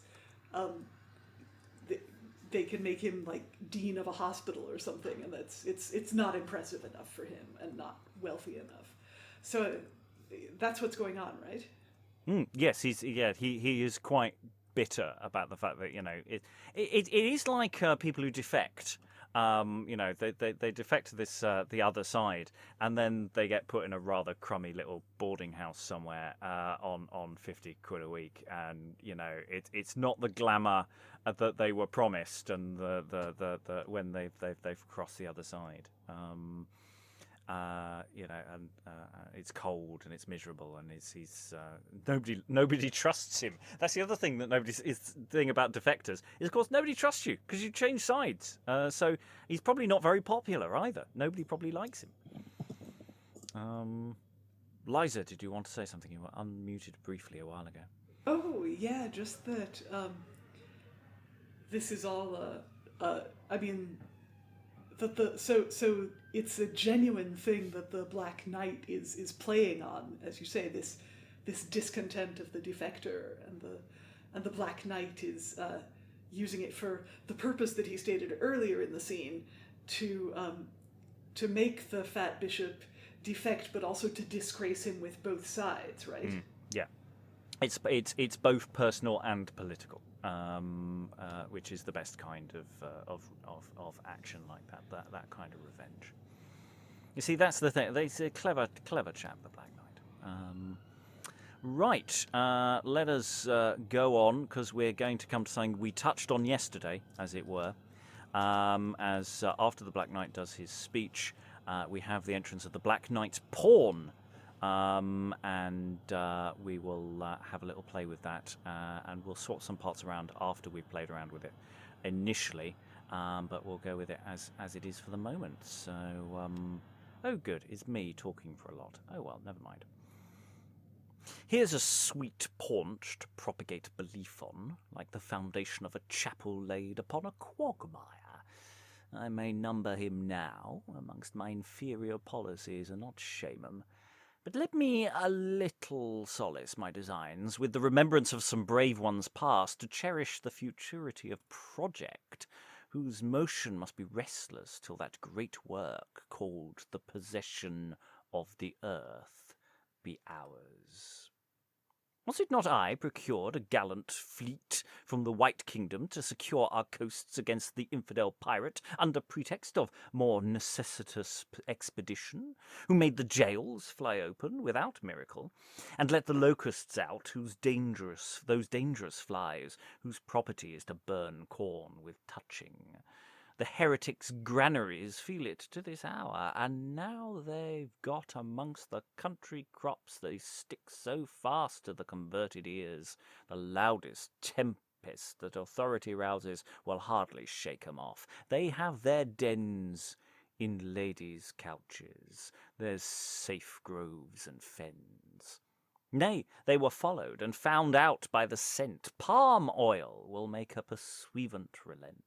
they can make him like dean of a hospital or something, and it's not impressive enough for him and not wealthy enough. So that's what's going on, right? Yes, he is quite bitter about the fact that it is like people who defect. They defect to this the other side, and then they get put in a rather crummy little boarding house somewhere on 50 quid a week, and it's not the glamour that they were promised, and the when they've crossed the other side. It's cold and it's miserable, and he's nobody trusts him. That's the other thing that thing about defectors is, of course, nobody trusts you because you change sides. So he's probably not very popular either. Nobody probably likes him. Liza, did you want to say something? You were unmuted briefly a while ago. Oh yeah, just that. This is all. I mean, so it's a genuine thing that the Black Knight is playing on, as you say, this discontent of the defector, and the Black Knight is using it for the purpose that he stated earlier in the scene, to make the fat bishop defect, but also to disgrace him with both sides, right? Yeah, it's both personal and political. Which is the best kind of action like that kind of revenge. You see, that's the thing. He's a clever chap, the Black Knight. Right, let us go on, because we're going to come to something we touched on yesterday, as it were. As after the Black Knight does his speech, we have the entrance of the Black Knight's pawn. And we will have a little play with that, and we'll swap some parts around after we've played around with it initially, but we'll go with it as it is for the moment. So, oh good, it's me talking for a lot. Oh well, never mind. Here's a sweet paunch to propagate belief on, like the foundation of a chapel laid upon a quagmire. I may number him now amongst my inferior policies, and not shame him. But let me a little solace my designs with the remembrance of some brave ones past, to cherish the futurity of project, whose motion must be restless till that great work called the possession of the earth be ours. Was it not I procured a gallant fleet from the White Kingdom to secure our coasts against the infidel pirate, under pretext of more necessitous expedition, who made the jails fly open without miracle, and let the locusts out, those dangerous flies, whose property is to burn corn with touching? The heretics' granaries feel it to this hour, and now they've got amongst the country crops they stick so fast to the converted ears, the loudest tempest that authority rouses will hardly shake 'em off. They have their dens in ladies' couches, their safe groves and fens. Nay, they were followed and found out by the scent. Palm oil will make a pursuivant relent.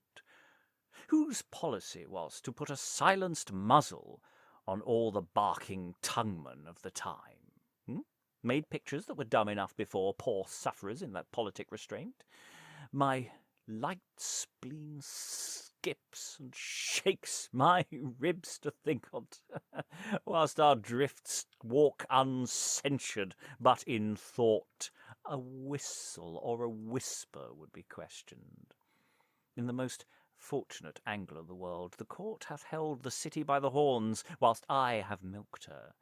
Whose policy was to put a silenced muzzle on all the barking tonguemen of the time? Made pictures that were dumb enough before poor sufferers in that politic restraint. My light spleen skips and shakes my ribs to think on't, whilst our drifts walk uncensured, but in thought a whistle or a whisper would be questioned. In the most fortunate angle of the world, the court hath held the city by the horns, whilst I have milked her.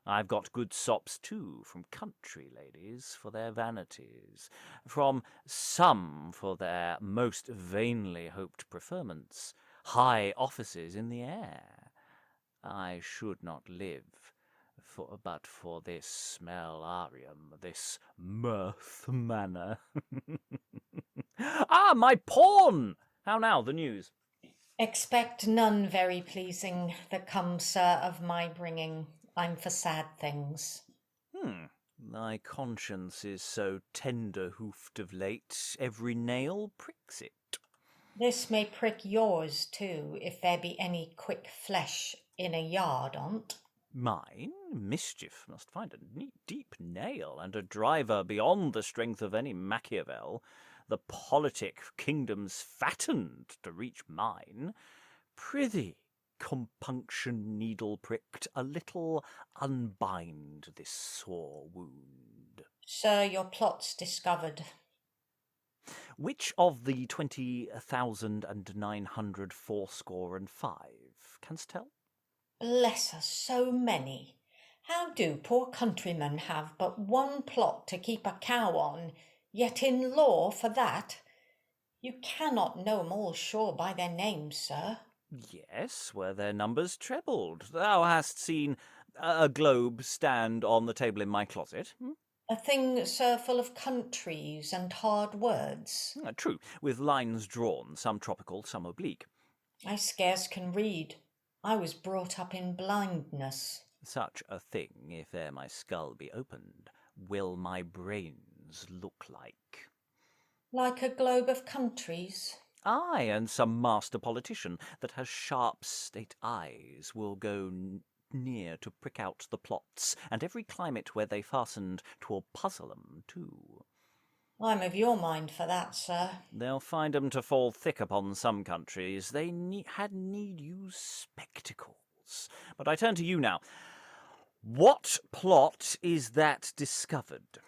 I've got good sops, too, from country ladies for their vanities, from some for their most vainly hoped preferments, high offices in the air. I should not live but for this smellarium, this mirth manner. Ah, my pawn! How now, the news? Expect none very pleasing that come, sir, of my bringing. I'm for sad things. Thy conscience is so tender-hoofed of late, every nail pricks it. This may prick yours, too, if there be any quick flesh in a yard on't. Mine? Mischief must find a deep nail, and a driver beyond the strength of any Machiavel. The politic kingdom's fattened to reach mine. Prithee, compunction needle-pricked, a little unbind this sore wound. Sir, your plot's discovered. Which of the 20,900 fourscore and 5? Canst tell? Bless us, so many. How do poor countrymen have but one plot to keep a cow on, yet in law for that? You cannot know 'em all sure by their names, sir. Yes, were their numbers trebled. Thou hast seen a globe stand on the table in my closet. A thing, sir, full of countries and hard words. True, with lines drawn, some tropical, some oblique. I scarce can read. I was brought up in blindness. Such a thing, if e'er my skull be opened, will my brains look like. Like a globe of countries. Aye, and some master politician that has sharp state eyes will go near to prick out the plots, and every climate where they fastened 'twill puzzle 'em too. I'm of your mind for that, sir. They'll find 'em to fall thick upon some countries. They had need use spectacles. But I turn to you now. What plot is that discovered?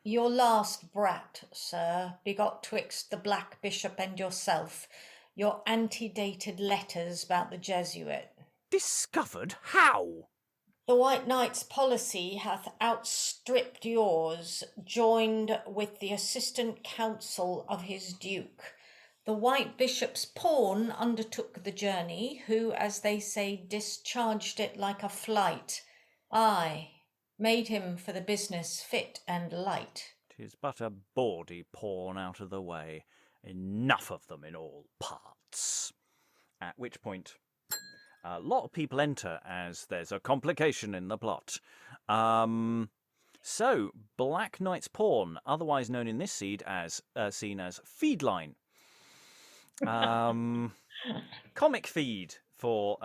Your last brat, sir, begot twixt the Black Bishop and yourself, your antedated letters about the Jesuit. Discovered? How? The White Knight's policy hath outstripped yours, joined with the assistant counsel of his duke. The White Bishop's pawn undertook the journey, who, as they say, discharged it like a flight. Aye, made him for the business fit and light. 'Tis but a bawdy pawn out of the way. Enough of them in all parts. At which point a lot of people enter as there's a complication in the plot. So, Black Knight's pawn, otherwise known in this scene as feedline. Comic feed for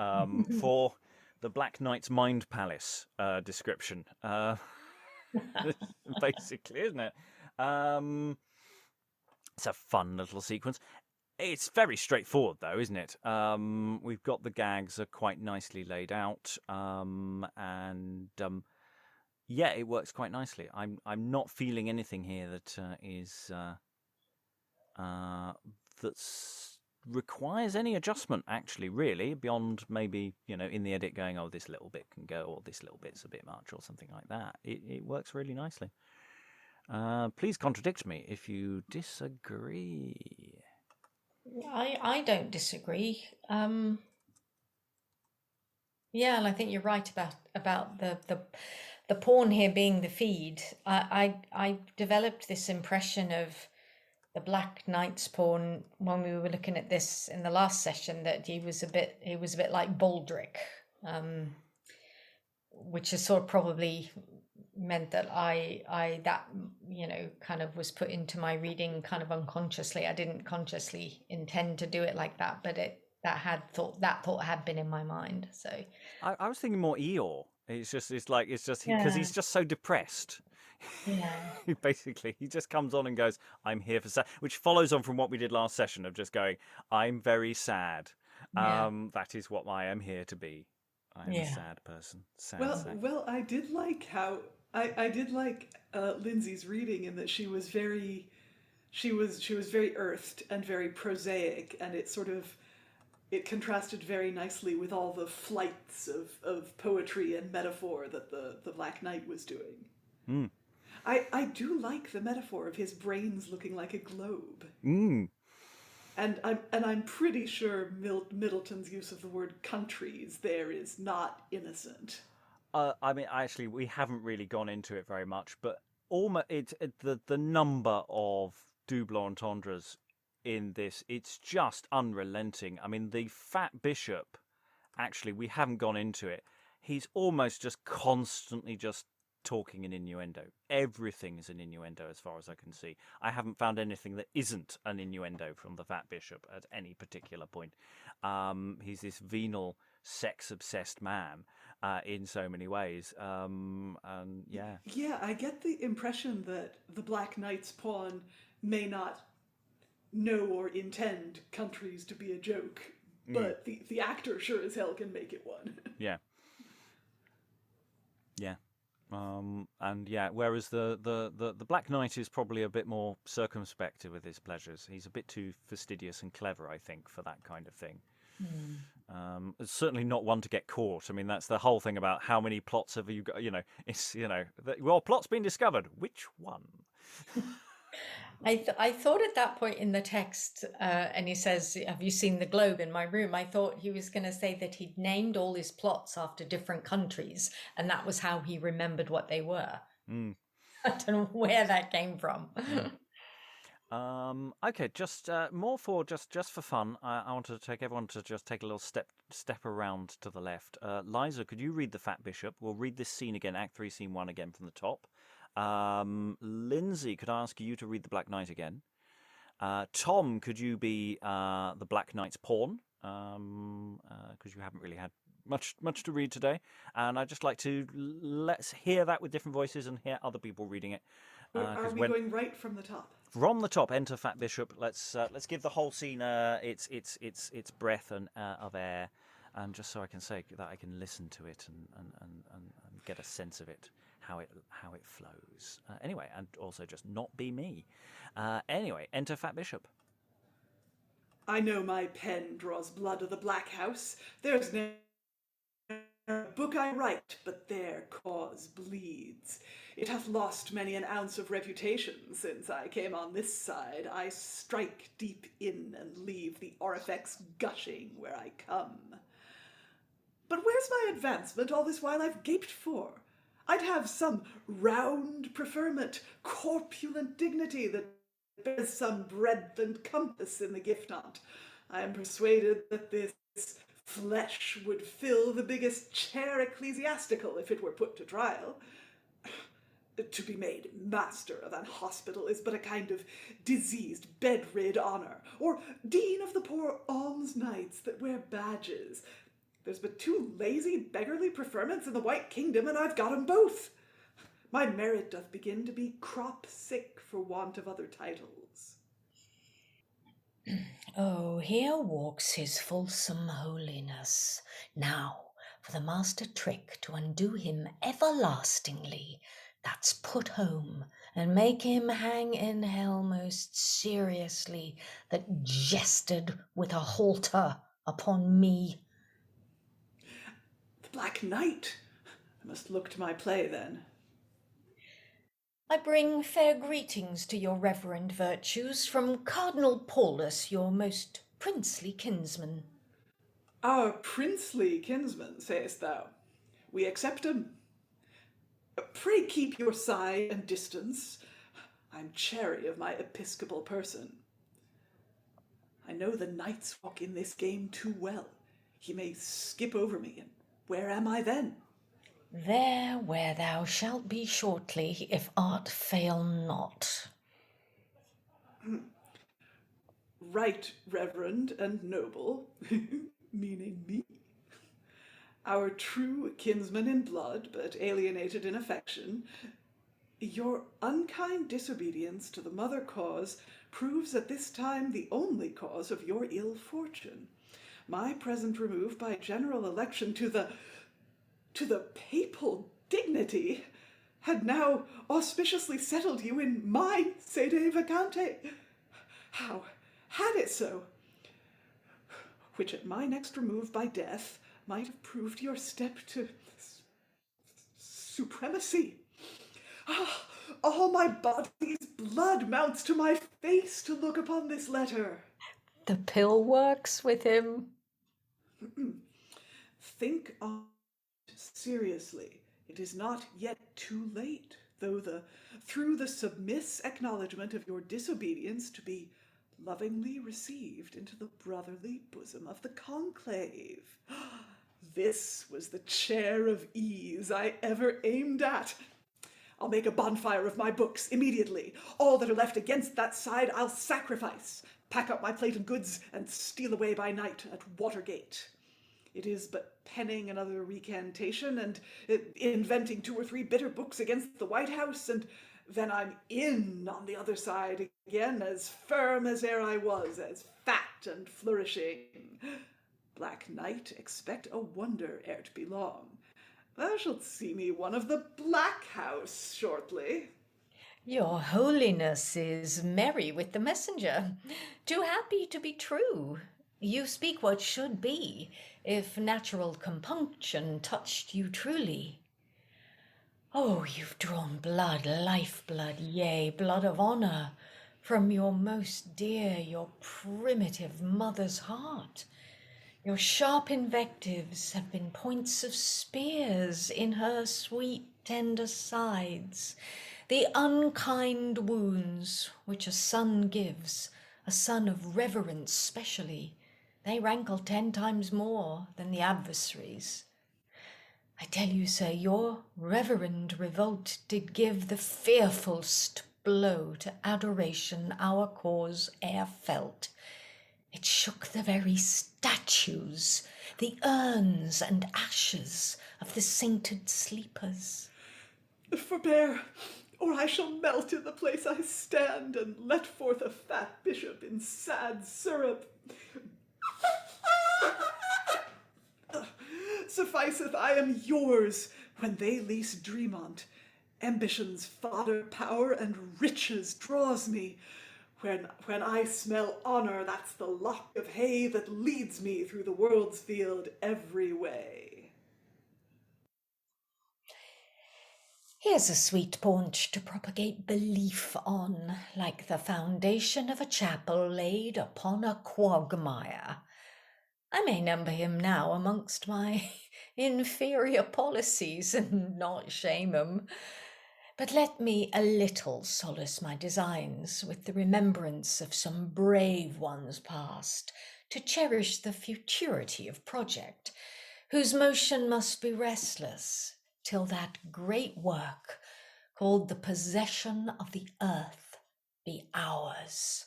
the Black Knight's Mind Palace description. Basically, isn't it? It's a fun little sequence. It's very straightforward, though, isn't it? We've got the gags are quite nicely laid out, yeah, it works quite nicely. I'm not feeling anything here that requires any adjustment, actually, really, beyond maybe, in the edit going, oh, this little bit can go, or this little bit's a bit much, or something like that. It works really nicely. Please contradict me if you disagree. I don't disagree. Yeah, and I think you're right about the pawn here being the feed. I developed this impression of the Black Knight's pawn when we were looking at this in the last session, that he was a bit like Baldric, which is sort of probably meant that I that kind of was put into my reading kind of unconsciously. I didn't consciously intend to do it like that, but that thought had been in my mind. So I was thinking more Eeyore. It's just because Yeah. he's just so depressed. yeah, Basically, he just comes on and goes, "I'm here for sad," which follows on from what we did last session of just going, "I'm very sad. Yeah. That is what I am here to be. I am a Yeah. sad person. Sad, Well, sad." well, I did like how I did like Lynsey's reading in that she was very earthed and very prosaic, and it contrasted very nicely with all the flights of poetry and metaphor that the Black Knight was doing. Mm. I do like the metaphor of his brains looking like a globe. Mm. And I'm pretty sure Middleton's use of the word countries there is not innocent. I mean, actually, we haven't really gone into it very much, but the number of double entendres in this, it's just unrelenting. I mean, the fat bishop, actually, we haven't gone into it. He's almost just constantly just talking in innuendo. Everything is an innuendo as far as I can see. I haven't found anything that isn't an innuendo from the fat bishop at any particular point. He's this venal, sex-obsessed man in so many ways. And yeah. Yeah, I get the impression that the Black Knight's pawn may not know or intend countries to be a joke, but the actor sure as hell can make it one. Yeah. Yeah. And yeah, whereas the Black Knight is probably a bit more circumspect with his pleasures. He's a bit too fastidious and clever, I think, for that kind of thing. It's certainly not one to get caught. I mean, that's the whole thing about how many plots have you got. It's well, plot's been discovered. Which one? I thought at that point in the text, and he says, "Have you seen the globe in my room?" I thought he was going to say that he'd named all his plots after different countries, and that was how he remembered what they were. I don't know where that came from. Okay, just more for just for fun. I want to take everyone to just take a little step around to the left. Liza, could you read the Fat Bishop? We'll read this scene again, Act 3, Scene 1 again from the top. Lynsey, could I ask you to read the Black Knight again? Tom, could you be the Black Knight's pawn? Because you haven't really had much to read today, and I'd just like to let's hear that with different voices and hear other people reading it. Are we going right from the top? From the top, enter Fat Bishop. Let's give the whole scene its breath and of air, and just so I can say that I can listen to it and get a sense of it, how it flows. Anyway, and also just not be me. Anyway, enter Fat Bishop. I know my pen draws blood of the Black House. There's no book I write, but their cause bleeds. It hath lost many an ounce of reputation since I came on this side. I strike deep in and leave the orifex gushing where I come. But where's my advancement all this while I've gaped for? I'd have some round preferment, corpulent dignity that bears some breadth and compass in the gift on't. I am persuaded that this flesh would fill the biggest chair ecclesiastical if it were put to trial. To be made master of an hospital is but a kind of diseased bed-rid honour, or dean of the poor alms knights that wear badges. There's but 2 lazy, beggarly preferments in the White Kingdom, and I've got 'em both. My merit doth begin to be crop-sick for want of other titles. Oh, here walks his fulsome holiness. Now, for the master trick to undo him everlastingly, that's put home, and make him hang in hell most seriously, that jested with a halter upon me. The Black Knight! I must look to my play, then. I bring fair greetings to your reverend virtues from Cardinal Paulus, your most princely kinsman. Our princely kinsman, sayest thou? We accept him. Pray keep your side and distance. I'm chary of my episcopal person. I know the knights walk in this game too well. He may skip over me, and where am I then? There where thou shalt be shortly, if art fail not. Right, reverend and noble, meaning me, our true kinsman in blood, but alienated in affection, your unkind disobedience to the mother cause proves at this time the only cause of your ill fortune. My present remove by general election to the papal dignity had now auspiciously settled you in my sede vacante. How had it so? Which at my next remove by death might have proved your step to supremacy. Ah, all my body's blood mounts to my face to look upon this letter. The pill works with him. Think on it seriously. It is not yet too late, through the submiss acknowledgment of your disobedience to be lovingly received into the brotherly bosom of the conclave. This was the chair of ease I ever aimed at. I'll make a bonfire of my books immediately. All that are left against that side I'll sacrifice, pack up my plate and goods, and steal away by night at Watergate. It is but penning another recantation and inventing 2 or 3 bitter books against the White House, and then I'm in on the other side again, as firm as e'er I was, as fat and flourishing. Black Knight, expect a wonder ere't be long. Thou shalt see me one of the Black House shortly. Your holiness is merry with the messenger, too happy to be true. You speak what should be, if natural compunction touched you truly. Oh, you've drawn blood, lifeblood, yea, blood of honour, from your most dear, your primitive mother's heart. Your sharp invectives have been points of spears in her sweet, tender sides, the unkind wounds which a son gives, a son of reverence specially. They rankle 10 times more than the adversaries. I tell you, sir, your reverend revolt did give the fearfulst blow to adoration our cause e'er felt. It shook the very statues, the urns and ashes of the sainted sleepers. Forbear, or I shall melt in the place I stand, and let forth a fat bishop in sad syrup. Sufficeth I am yours when they least dream on't. Ambition's fodder, power, and riches draws me. When I smell honour, that's the lock of hay that leads me through the world's field every way. Here's a sweet paunch to propagate belief on, like the foundation of a chapel laid upon a quagmire. I may number him now amongst my inferior policies and not shame 'em. But let me a little solace my designs with the remembrance of some brave ones past, to cherish the futurity of project, whose motion must be restless, till that great work, called the possession of the earth, be ours.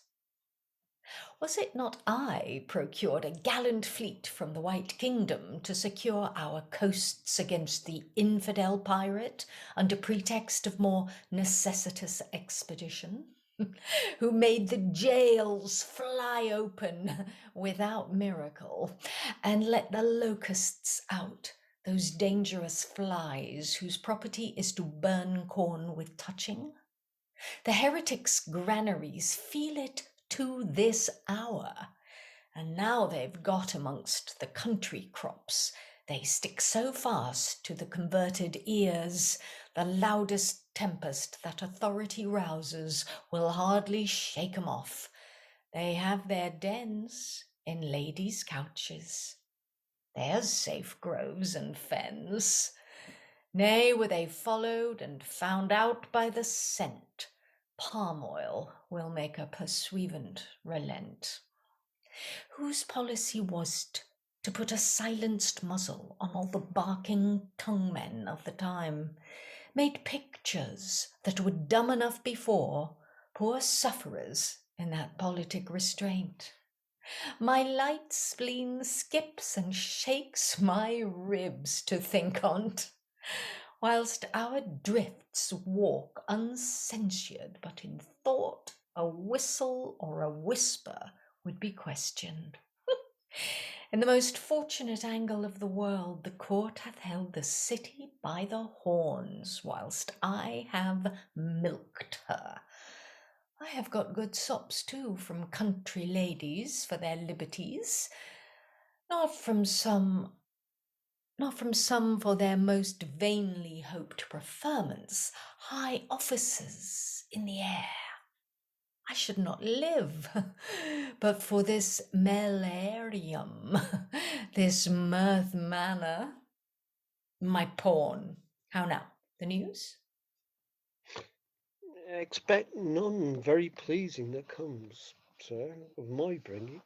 Was it not I procured a gallant fleet from the White Kingdom to secure our coasts against the infidel pirate under pretext of more necessitous expedition? Who made the jails fly open without miracle, and let the locusts out, those dangerous flies whose property is to burn corn with touching? The heretics' granaries feel it to this hour, and now they've got amongst the country crops, they stick so fast to the converted ears, the loudest tempest that authority rouses will hardly shake 'em off. They have their dens in ladies' couches. There's safe groves and fens. Nay, were they followed and found out by the scent, palm oil will make a pursuivant relent. Whose policy was't to put a silenced muzzle on all the barking tongue-men of the time, made pictures that were dumb enough before poor sufferers in that politic restraint. My light spleen skips and shakes my ribs to think on't, whilst our drifts walk uncensured, but in thought a whistle or a whisper would be questioned. In the most fortunate angle of the world, the court hath held the city by the horns, whilst I have milked her. I have got good sops too from country ladies for their liberties, not from some for their most vainly hoped preferments, high offices in the air. I should not live but for this melarium, this mirth manor, my pawn. How now, the news? Expect none very pleasing that comes, sir, of my bringing.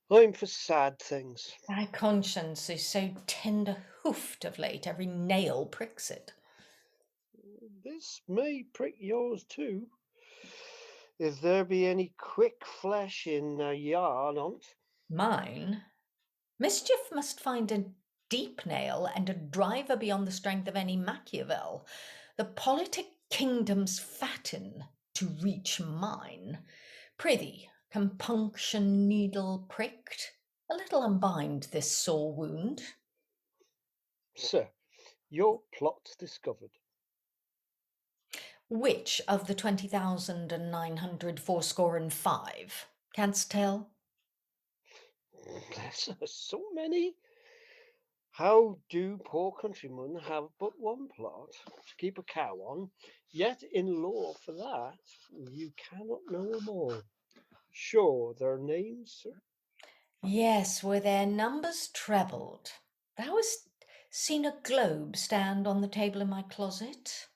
I'm for sad things. Thy conscience is so tender-hoofed of late, every nail pricks it. This may prick yours too, if there be any quick flesh in a yarn on't. Mine? Mischief must find a deep nail and a driver beyond the strength of any Machiavel. The politic kingdoms fatten to reach mine. Prithee, compunction needle pricked, a little unbind this sore wound. Sir, your plot's discovered. Which of the 20,900 fourscore-and-five? Canst tell? Bless us, so many. How do poor countrymen have but one plot to keep a cow on, yet in law for that you cannot know them all. Sure, their names, sir? Yes, were their numbers trebled. Thou hast seen a globe stand on the table in my closet?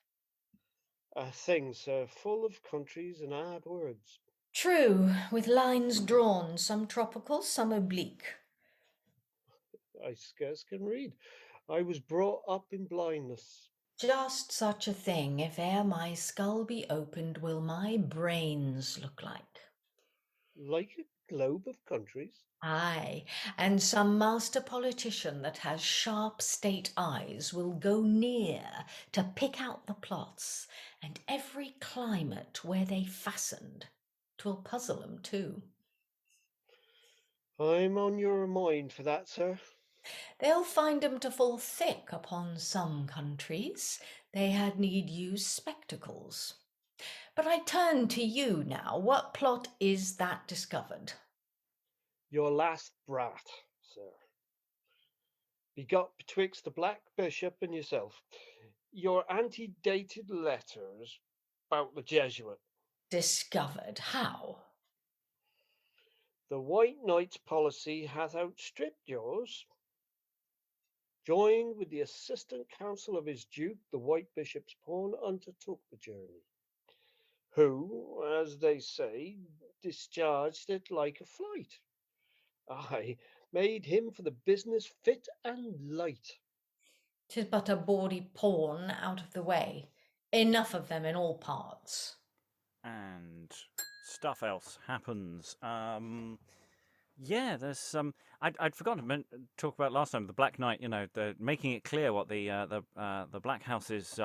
Things full of countries and odd words. True, with lines drawn, some tropical, some oblique. I scarce can read. I was brought up in blindness. Just such a thing, if e'er my skull be opened, will my brains look like. Like a globe of countries? Aye, and some master politician that has sharp state eyes will go near to pick out the plots, and every climate where they fastened. 'Twill puzzle 'em too. I'm on your mind for that, sir. They'll find 'em to fall thick upon some countries. They had need use spectacles. But I turn to you now. What plot is that discovered? Your last brat, sir. Begot betwixt the Black Bishop and yourself. Your antedated letters about the Jesuit. Discovered? How? The White Knight's policy hath outstripped yours. Joined with the assistant council of his duke, the White Bishop's pawn undertook the journey, who, as they say, discharged it like a flight. I made him for the business fit and light. 'Tis but a bawdy pawn out of the way. Enough of them in all parts. And stuff else happens. Yeah, there's some. I'd forgotten to talk about last time. The Black Knight, the making it clear what the Black House's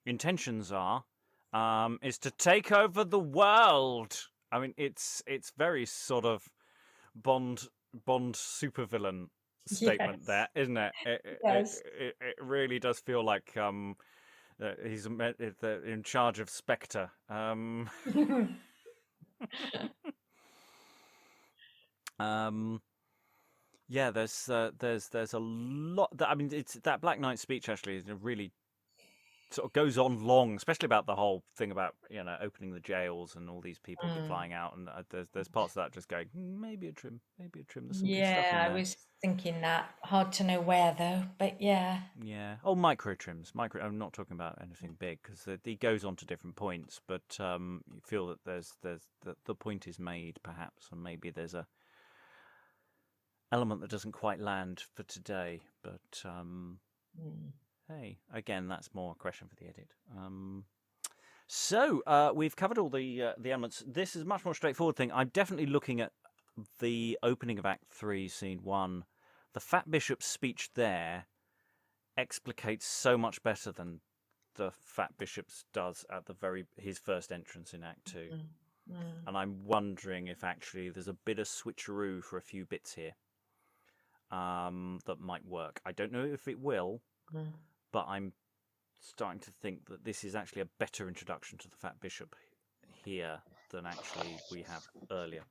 intentions are, is to take over the world. I mean, it's very sort of Bond supervillain statement Yes. there, isn't it? Yes. It really does feel like he's in charge of Spectre. Yeah, there's a lot. I mean, it's that Black Knight speech actually is really sort of goes on long, especially about the whole thing about opening the jails and all these people flying out, and there's parts of that just going maybe a trim. There's some good stuff in Yeah, I there. was thinking that. Hard to know where though, but yeah. Yeah. Oh, micro trims. I'm not talking about anything big because he goes on to different points, but you feel that the point is made perhaps, and maybe there's element that doesn't quite land for today. But hey, again, that's more a question for the edit. So we've covered all the elements. This is a much more straightforward thing. I'm definitely looking at the opening of Act 3, Scene 1. The Fat Bishop's speech there explicates so much better than the Fat Bishop's does at his first entrance in Act 2. And I'm wondering if actually there's a bit of switcheroo for a few bits here that might work. I don't know if it will, but I'm starting to think that this is actually a better introduction to the Fat Bishop here than actually we have earlier.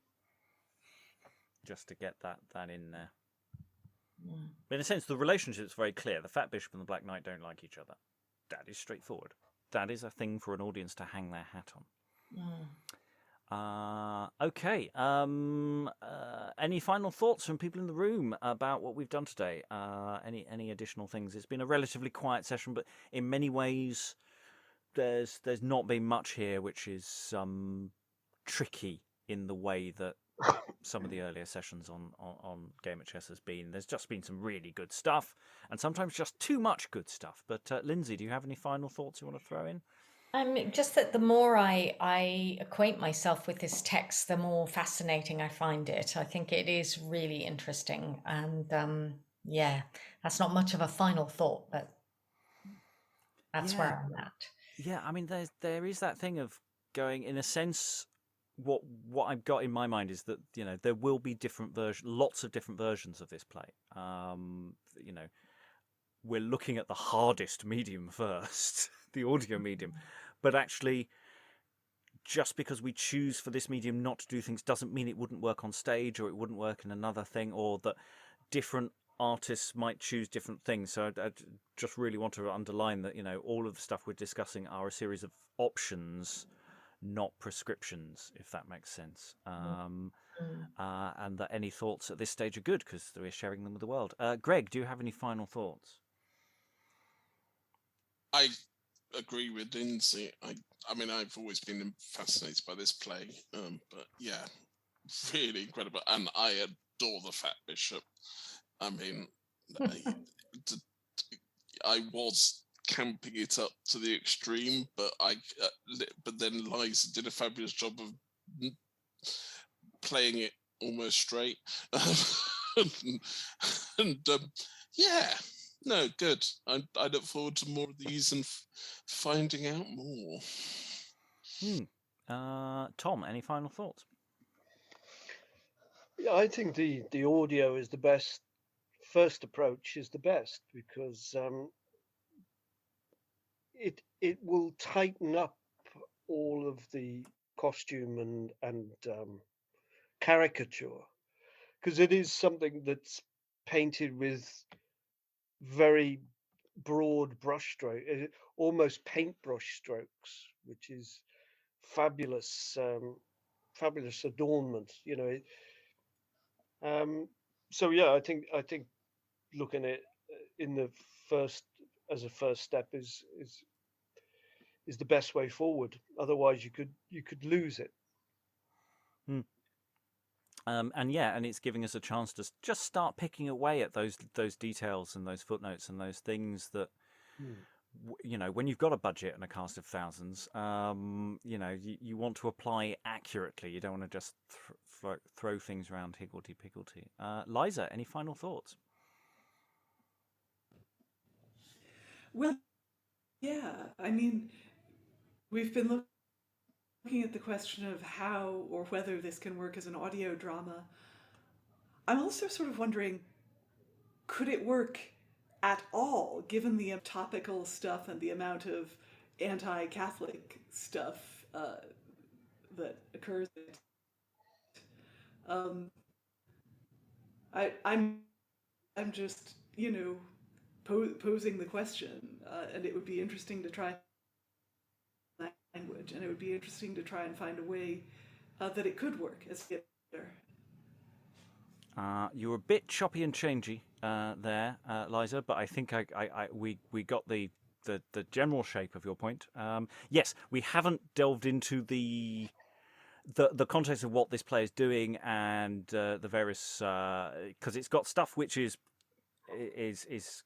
Just to get that in there. But in a sense, the relationship is very clear. The Fat Bishop and the Black Knight don't like each other. That is straightforward. That is a thing for an audience to hang their hat on. Okay. Any final thoughts from people in the room about what we've done today? Any additional things? It's been a relatively quiet session, but in many ways, there's not been much here, which is tricky in the way that some of the earlier sessions on Game at Chess has been. There's just been some really good stuff, and sometimes just too much good stuff. But Lynsey, do you have any final thoughts you want to throw in? Just that the more I acquaint myself with this text, the more fascinating I find it. I think it is really interesting, and that's not much of a final thought, but that's where I'm at. Yeah, I mean, there is that thing of going, in a sense. What I've got in my mind is that there will be lots of different versions of this play. We're looking at the hardest medium first, the audio medium, but actually, just because we choose for this medium not to do things doesn't mean it wouldn't work on stage or it wouldn't work in another thing, or that different artists might choose different things. So I just really want to underline that all of the stuff we're discussing are a series of options, not prescriptions, if that makes sense. And that any thoughts at this stage are good because we're sharing them with the world. Greg, do you have any final thoughts? I agree with Lynsey. I mean, I've always been fascinated by this play, but yeah, really incredible. And I adore the Fat Bishop. I mean, I was camping it up to the extreme, but then Liza did a fabulous job of playing it almost straight. No, good. I look forward to more of these and finding out more. Tom, any final thoughts? Yeah, I think the audio is the best. First approach is the best because it will tighten up all of the costume and caricature, because it is something that's painted with very broad brushstroke, almost paintbrush strokes, which is fabulous adornment. So yeah, I think looking at in the as a first step is the best way forward. Otherwise, you could lose it. And it's giving us a chance to just start picking away at those details and those footnotes and those things that when you've got a budget and a cast of thousands, you want to apply accurately. You don't want to just throw things around higgledy-piggledy. Liza, any final thoughts? Well, yeah, I mean, we've been looking at the question of how or whether this can work as an audio drama. I'm also sort of wondering, could it work at all, given the topical stuff and the amount of anti-Catholic stuff that occurs? I'm just, posing the question, and it would be interesting to try language, and it would be interesting to try and find a way that it could work as theater. You were a bit choppy and changey there, Liza, but I think we got the general shape of your point. Yes, we haven't delved into the the context of what this play is doing and the various because it's got stuff which is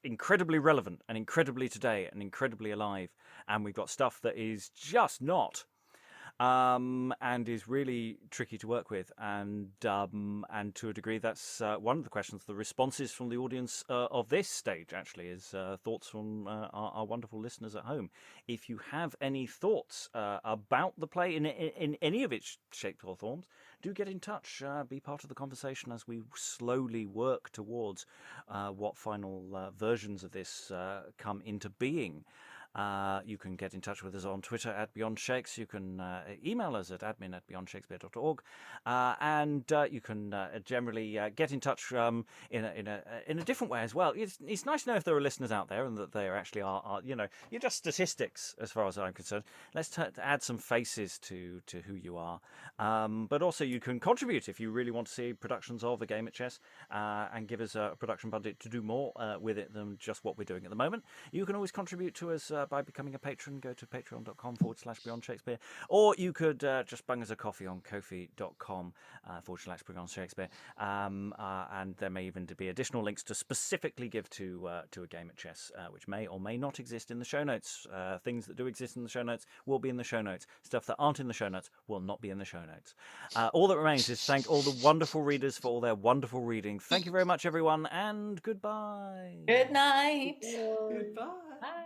incredibly relevant and incredibly today and incredibly alive, and we've got stuff that is just not. And is really tricky to work with, and to a degree, that's one of the questions. The responses from the audience of this stage actually is thoughts from our wonderful listeners at home. If you have any thoughts about the play in any of its shapes or forms, do get in touch. Be part of the conversation as we slowly work towards what final versions of this come into being. You can get in touch with us on Twitter at Beyond Shakes. You can email us at admin@beyondshakespeare.org, and you can generally get in touch in a different way as well. It's nice to know if there are listeners out there and that they actually are you're just statistics as far as I'm concerned. Let's add some faces to who you are, but also you can contribute if you really want to see productions of A Game at Chess and give us a production budget to do more with it than just what we're doing at the moment. You can always contribute to us by becoming a patron. Go to patreon.com/Beyond Shakespeare, or you could just bung us a coffee on kofi.com/Beyond Shakespeare, and there may even be additional links to specifically give to A Game at Chess, which may or may not exist in the show notes. Things that do exist in the show notes will be in the show notes. Stuff that aren't in the show notes will not be in the show notes. All that remains is to thank all the wonderful readers for all their wonderful reading. Thank you very much, everyone, and goodbye. Good night. Goodbye. Bye.